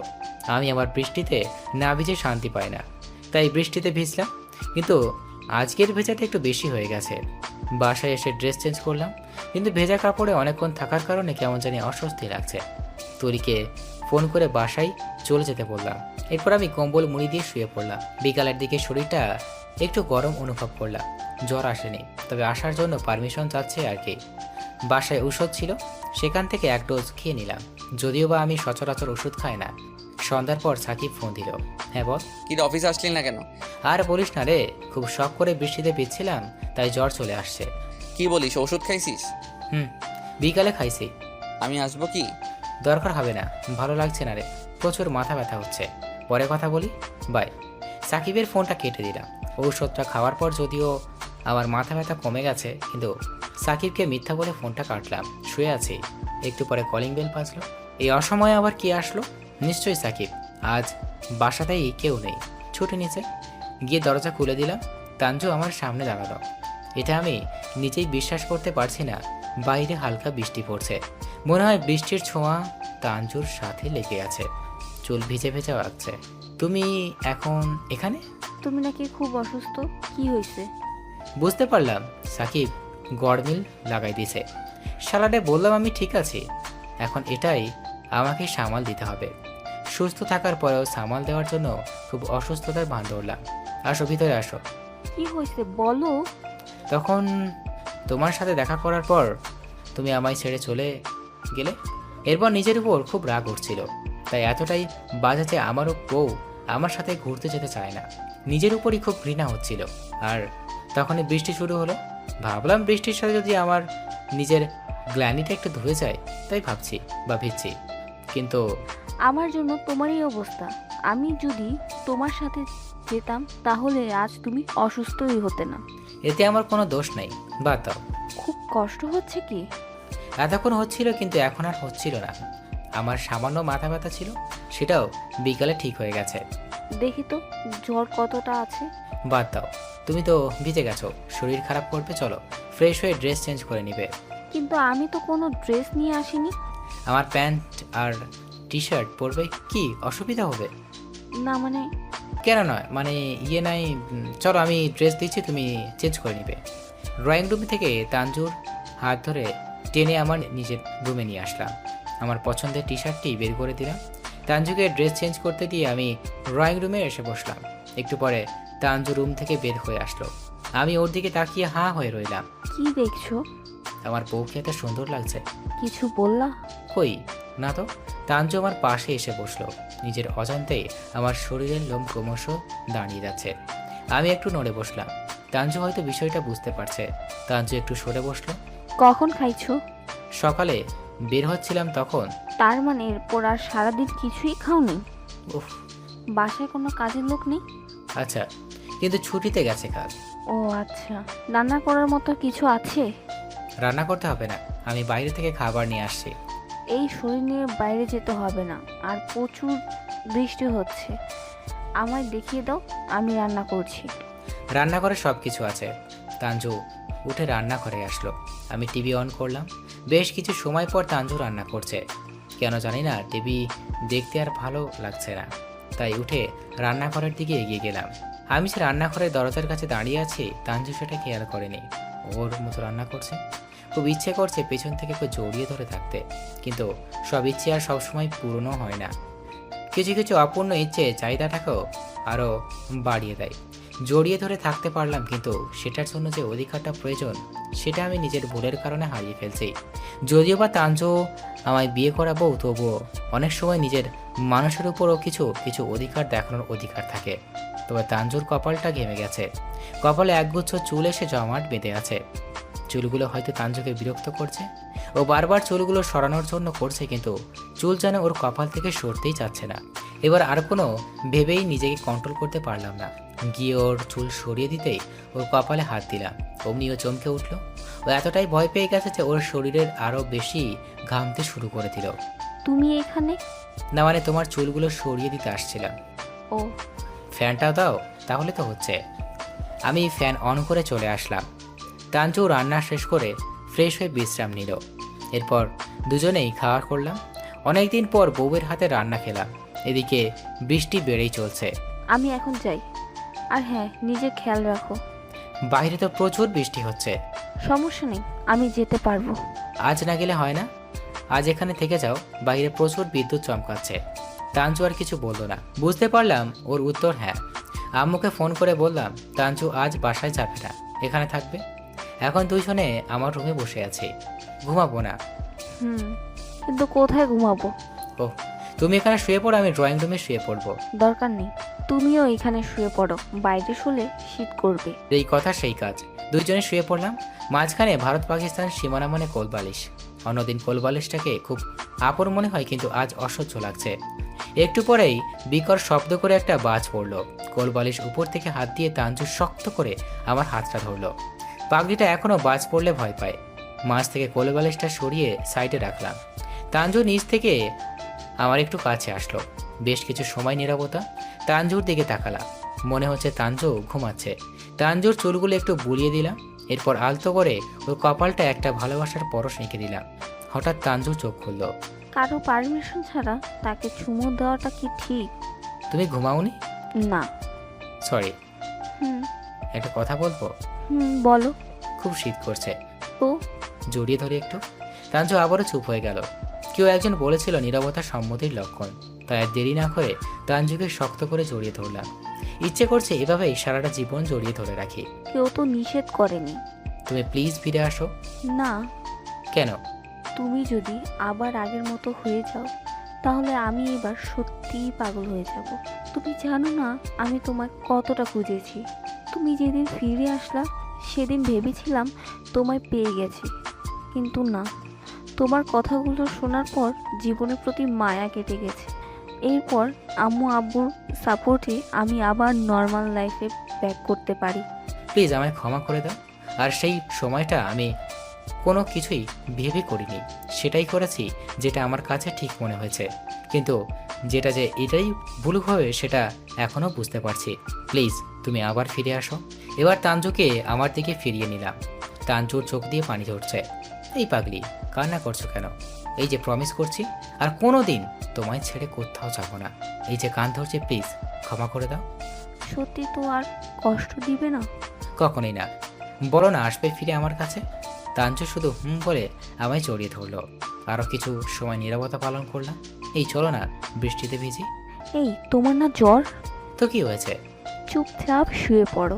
আমি আমার বৃষ্টিতে না ভিজে শান্তি পাই না, তাই বৃষ্টিতে ভিজলাম। কিন্তু আজকের ভেজাটা একটু বেশি হয়ে গেছে। বাসায় এসে ড্রেস চেঞ্জ করলাম, কিন্তু ভেজা কাপড়ে অনেকক্ষণ থাকার কারণে কেমন জানি অস্বস্তি লাগছে। তুলিকে ফোন করে বাসায় চলে যেতে বললাম। এরপর আমি কম্বল মুড়ি দিয়ে শুয়ে পড়লাম। বিকালের দিকে শরীরটা একটু গরম অনুভব করলাম। জ্বর আসেনি, তবে আসার জন্য পারমিশন চাচ্ছে আর কি। বাসায় ওষুধ ছিল, সেখান থেকে 1 ডোজ খেয়ে নিলাম। যদিও বা আমি সচরাচর ওষুধ খাই না। সন্ধ্যার পর সাকিব ফোন দিল। হ্যাঁ বল। কি রে, অফিসে আসলি না কেন? আর বলিস না রে, খুব শখ করে বৃষ্টিতে ভিজছিলাম, তাই জ্বর চলে আসছে। কি বলিস, ওষুধ খাইছিস? বিকালে খাইছি। আমি আসবো কি? দরকার হবে না, ভালো লাগছে না রে, প্রচুর মাথা ব্যথা হচ্ছে। পরে কথা বলি, বাই। সাকিবের ফোনটা কেটে দিলাম। ঔষধটা খাওয়ার পর যদিও আমার মাথা ব্যথা কমে গেছে, কিন্তু সাকিবকে মিথ্যা বলে ফোনটা কাটলাম। শুয়ে আছি, একটু পরে কলিং বেল বাজলো। এই অসময়ে আবার কে আসলো? নিশ্চয়ই সাকিব। আজ বাসাতেই কেউ নেই। ছুটে নিচে গিয়ে দরজা খুলে দিলাম। তাঞ্জু আমার সামনে দাঁড়ালো। এটা আমি নিজেই বিশ্বাস করতে পারছি না, বাইরে হালকা বৃষ্টি পড়ছে। মনে হয় বৃষ্টির ছোঁয়া তাঞ্জুর সাথে লেগে আছে। চুল ভিজে ভেজে লাগছে। তুমি এখন এখানে? তুমি নাকি খুব অসুস্থ, কি হয়েছে? বুঝতে পারলাম সাকিব গড়মিল লাগাই দিছে। সালাডে বললাম আমি ঠিক আছি, এখন এটাই আমাকে সামাল দিতে হবে। সুস্থ থাকার পরেও সামাল দেওয়ার জন্য খুব অসুস্থতার ভান ধরলাম। আসো ভিতরে আসো। কি হয়েছে বলো। তখন তোমার সাথে দেখা করার পর তুমি আমায় ছেড়ে চলে গেলে। এরপর নিজের উপর খুব রাগ উঠছিল, তাই এতটাই বাজে যে আমারও বউ আমার সাথে ঘুরতে যেতে চায় না। নিজের উপরই খুব ঘৃণা হচ্ছিল। আর তখনই বৃষ্টি শুরু হলো। ভাবলাম বৃষ্টির সাথে যদি আমার নিজের গ্ল্যানিটা একটু ধুয়ে যায়, তাই ভাবছি বা ভিজছি। কিন্তু আমার জন্য তোমার এই অবস্থা। আমি যদি তোমার সাথে যেতাম তাহলে আজ তুমি অসুস্থই হতে না। এতে আমার কোনো দোষ নেই, বাদ দাও। খুব কষ্ট হচ্ছে কি? এতক্ষণ হচ্ছিল, কিন্তু এখন আর হচ্ছিল না। আমার সামান্য মাথা ব্যথা ছিল, সেটাও বিকালে ঠিক হয়ে গেছে। দেখি তো জ্বর কতটা আছে। বাদ দাও, তুমি তো ভিজে গেছো, শরীর খারাপ করবে, চলো ফ্রেশ হয়ে ড্রেস চেঞ্জ করে নিবে। কিন্তু আমি তো কোনো ড্রেস নিয়ে আসিনি। আমার প্যান্ট আর টি শার্ট পরবে, কি অসুবিধা হবে? না মানে কেন নয়, মানে ইয়ে নাই, চলো আমি ড্রেস দিচ্ছি, তুমি চেঞ্জ করে নিবে। ড্রয়িং রুম থেকে তানজুর হাত ধরে টেনে আমার নিজের রুমে নিয়ে আসলাম। আমার পছন্দের টি শার্টটি বের করে দিলাম। তানজুকে ড্রেস চেঞ্জ করতে দিয়ে আমি ড্রয়িং রুমে এসে বসলাম। একটু পরে তানজু রুম থেকে বের হয়ে আসলো। আমি ওর দিকে তাকিয়ে হাঁ হয়ে রইলাম। কি দেখছো? আমার বউকে এত সুন্দর লাগছে। কিছু বললা? কই না তো। তানজু আমার পাশে এসে বসলো। নিজের অজান্তেই আমার শরীরের লোম ক্রমশ দাঁড়িয়ে যাচ্ছে। আমি একটু নড়ে বসলাম। তানজু হয়তো বিষয়টা বুঝতে পারছে। তানজু একটু সরে বসলো। কখন খাইছো? সকালে বের হচ্ছিলাম তখন। তার মানে এরপর আর সারাদিন কিছুই খাওনি? উফ, বাসায় কোনো কাজের লোক নেই? আচ্ছা, কিন্তু ছুটিতে গেছে কাল। ও আচ্ছা, রান্না করার মতো কিছু আছে? রান্না করতে হবে না, আমি বাইরে থেকে খাবার নিয়ে আসছি। এই শরীর নিয়ে বাইরে যেতে হবে না, আর প্রচুর বৃষ্টি হচ্ছে। আমায় দেখিয়ে দাও, আমি রান্না করছি। রান্নাঘরে সব কিছু আছে। তানজু উঠে রান্নাঘরে আসলো। আমি টিভি অন করলাম। বেশ কিছু সময় পর তানজু রান্না করছে। কেন জানি না, টিভি দেখতে আর ভালো লাগছে না, তাই উঠে রান্নাঘরের দিকে এগিয়ে গেলাম। আমি যে রান্নাঘরের দরজার কাছে দাঁড়িয়ে আছি, তানজু সেটা খেয়াল করেনি। ওর মতো রান্না করছে। খুব ইচ্ছে করছে পেছন থেকে কেউ জড়িয়ে ধরে থাকতে, কিন্তু সব ইচ্ছে আর সবসময় পূরণও হয় না। কিছু কিছু অপূর্ণ ইচ্ছে চাহিদাটাকেও আরও বাড়িয়ে দেয়। জড়িয়ে ধরে থাকতে পারলাম, কিন্তু সেটার জন্য যে অধিকারটা প্রয়োজন, সেটা আমি নিজের ভুলের কারণে হারিয়ে ফেলছি। যদিও বা তানজু আমায় বিয়ে করাবো, তবুও অনেক সময় নিজের মানুষের উপরও কিছু কিছু অধিকার দেখানোর অধিকার থাকে। তবে তানজুর কপালটা ঘেমে গেছে। কপালে একগুচ্ছ চুল এসে জমাট বেঁধে আছে। চুলগুলো হয়তো তানজুকে বিরক্ত করছে। ও বারবার চুলগুলো সরানোর জন্য করছে, কিন্তু চুল যেন ওর কপাল থেকে সরতেই চাচ্ছে না। এবার আর কোনো ভেবেই নিজেকে কন্ট্রোল করতে পারলাম না। গিয়ে ওর চুল সরিয়ে দিতেই ওর কপালে হাত দিলাম। অমনি ও চমকে উঠল। ও এতটাই ভয় পেয়ে গেছে যে ওর শরীরের আরও বেশি ঘামতে শুরু করে দিল। তুমি এখানে? না মানে তোমার চুলগুলো সরিয়ে দিতে আসছিলাম। ও, ফ্যানটাও দাও, তাহলে তো হচ্ছে। আমি ফ্যান অন করে চলে আসলাম। তানজু রান্না শেষ করে ফ্রেশ হয়ে বিশ্রাম নিল। এরপর দুজনেই খাওয়া করলাম। অনেকদিন পর বউয়ের হাতে রান্না খেলাম। এদিকে বৃষ্টি বেড়েই চলছে। আমি এখন যাই। আর হ্যাঁ, নিজে খেয়াল রাখো। বাইরে তো প্রচুর বৃষ্টি হচ্ছে। সমস্যা নেই, আমি যেতে পারবো। আজ না গেলে হয় না? আজ এখানে থেকে যাও, বাইরে প্রচুর বিদ্যুৎ চমকাচ্ছে। তানজু আর কিছু বলল না। বুঝতে পারলাম ওর উত্তর হ্যাঁ। আম্মুকে ফোন করে বললাম তানজু আজ বাসায় যাবে না, এখানে থাকবে। এখন দুইজনে আমার রুমে বসে আছি, ঘুমাবো না। কিন্তু কোথায় ঘুমাবো? ও, তুমি এখানে শুয়ে পড়ো, আমি ড্রয়িং রুমে শুয়ে পড়বো। দরকার নেই, তুমিও এখানে শুয়ে পড়ো, বাইরে শুলে শীত করবে। এই কথা সেই কাজ। দুইজনে শুয়ে পড়লাম। মাঝখানে ভারত পাকিস্তান সীমানা মানে কোলবালিশ। অন্যদিন কোলবালিশটাকে খুব আপন মনে হয়, কিন্তু আজ অসহ্য লাগছে। একটু পরেই বিকট শব্দ করে একটা বাজ পড়লো। কোলবালিশ উপর থেকে হাত দিয়ে তানজু শক্ত করে আমার হাতটা ধরলো। পাগড়িটা এখনো বাজ পড়লে ভয় পায়। মাঝ থেকে কোলবালিশটা সরিয়ে সাইডে রাখলাম। তানজু নিচ থেকে আমার একটু কাছে আসলো। বেশ কিছু সময় নীরবতা। তানজুর দিকে তাকালাম। মনে হচ্ছে তানজু ঘুমাচ্ছে। তানজুর চুলগুলো একটু বুলিয়ে দিলাম। এরপর আলতো করে ওর কপালটা একটা ভালোবাসার পরশ এঁকে দিলাম। হঠাৎ তানজু চোখ খুলল। কারো পারমিশন ছাড়া তাকে চুমু দেওয়াটা কি ঠিক? তুমি ঘুমাওনি? না। সরি। হুম একটা কথা বলবো? বলো। খুব শীত করছে। তো জড়িয়ে ধরে একটু। তানজু আবারও চুপ হয়ে গেল। কেউ একজন বলেছিল নীরবতা সম্মতির লক্ষণ। তাই আর দেরি না করে তানজুকে শক্ত করে জড়িয়ে ধরলাম। ইচ্ছে করছে এভাবেই সারাটা জীবন জড়িয়ে ধরে রাখি। কেউ তো নিষেধ করেনি। তুমি প্লিজ ফিরে আসো। না। কেন? তুমি যদি আবার আগের মতো হয়ে যাও, তাহলে আমি এবার সত্যিই পাগল হয়ে যাব। তুমি জানো না আমি তোমায় কতটা খুঁজেছি। তুমি যেদিন ফিরে আসলা সেদিন ভেবেছিলাম তোমায় পেয়ে গেছি, কিন্তু না। তোমার কথাগুলো শোনার পর জীবনের প্রতি মায়া কেটে গেছে। এরপর আম্মু আব্বুর সাপোর্টে আমি আবার নর্মাল লাইফে ব্যাক করতে পারি। প্লিজ আমায় ক্ষমা করে দাও। আর সেই সময়টা আমি কোনো কিছুই ভেবে করিনি। সেটাই করেছি যেটা আমার কাছে ঠিক মনে হয়েছে, কিন্তু যেটা যে এটাই ভুল হবে সেটা এখনও বুঝতে পারছি। প্লিজ তুমি আবার ফিরে আসো। এবার তাঞ্জুকে আমার দিকে ফিরিয়ে নিলাম। তাঞ্জুর চোখ দিয়ে পানি ঝরছে। এই পাগলি, কান্না করছো কেন? এই যে প্রমিস করছি আর কোনো দিন তোমায় ছেড়ে কোথাও যাবো না। এই যে কান ধরছে, প্লিজ ক্ষমা করে দাও। সত্যি তো আর কষ্ট দিবে না? কখনোই না। বলো না আসবে ফিরে আমার কাছে। তাঞ্জু শুধু বলে আমায় জড়িয়ে ধরলো। আরও কিছু সময় নীরবতা পালন করলাম। এই চলো না, বৃষ্টিতে ভিজি। এই তোমার না জ্বর? তো কি হয়েছে? চুপচাপ শুয়ে পড়ো।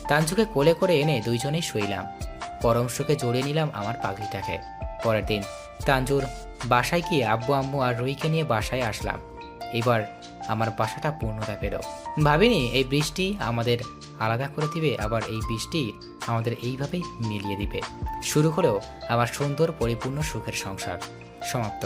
তাঞ্জুকে কোলে করে এনে দুইজনেই শুইলাম। পরম সুখে জড়িয়ে নিলাম আমার পাগলিটাকে। পরের দিন তাঞ্জুর বাসায় গিয়ে আব্বু আম্মু আর রুইকে নিয়ে বাসায় আসলাম। এবার আমার বাসাটা পূর্ণতা পেল। ভাবিনি এই বৃষ্টি আমাদের আলাদা করে দিবে, আবার এই বৃষ্টি আমাদের এইভাবেই মিলিয়ে দিবে। শুরু হলেও আমার সুন্দর পরিপূর্ণ সুখের সংসার। সমাপ্ত।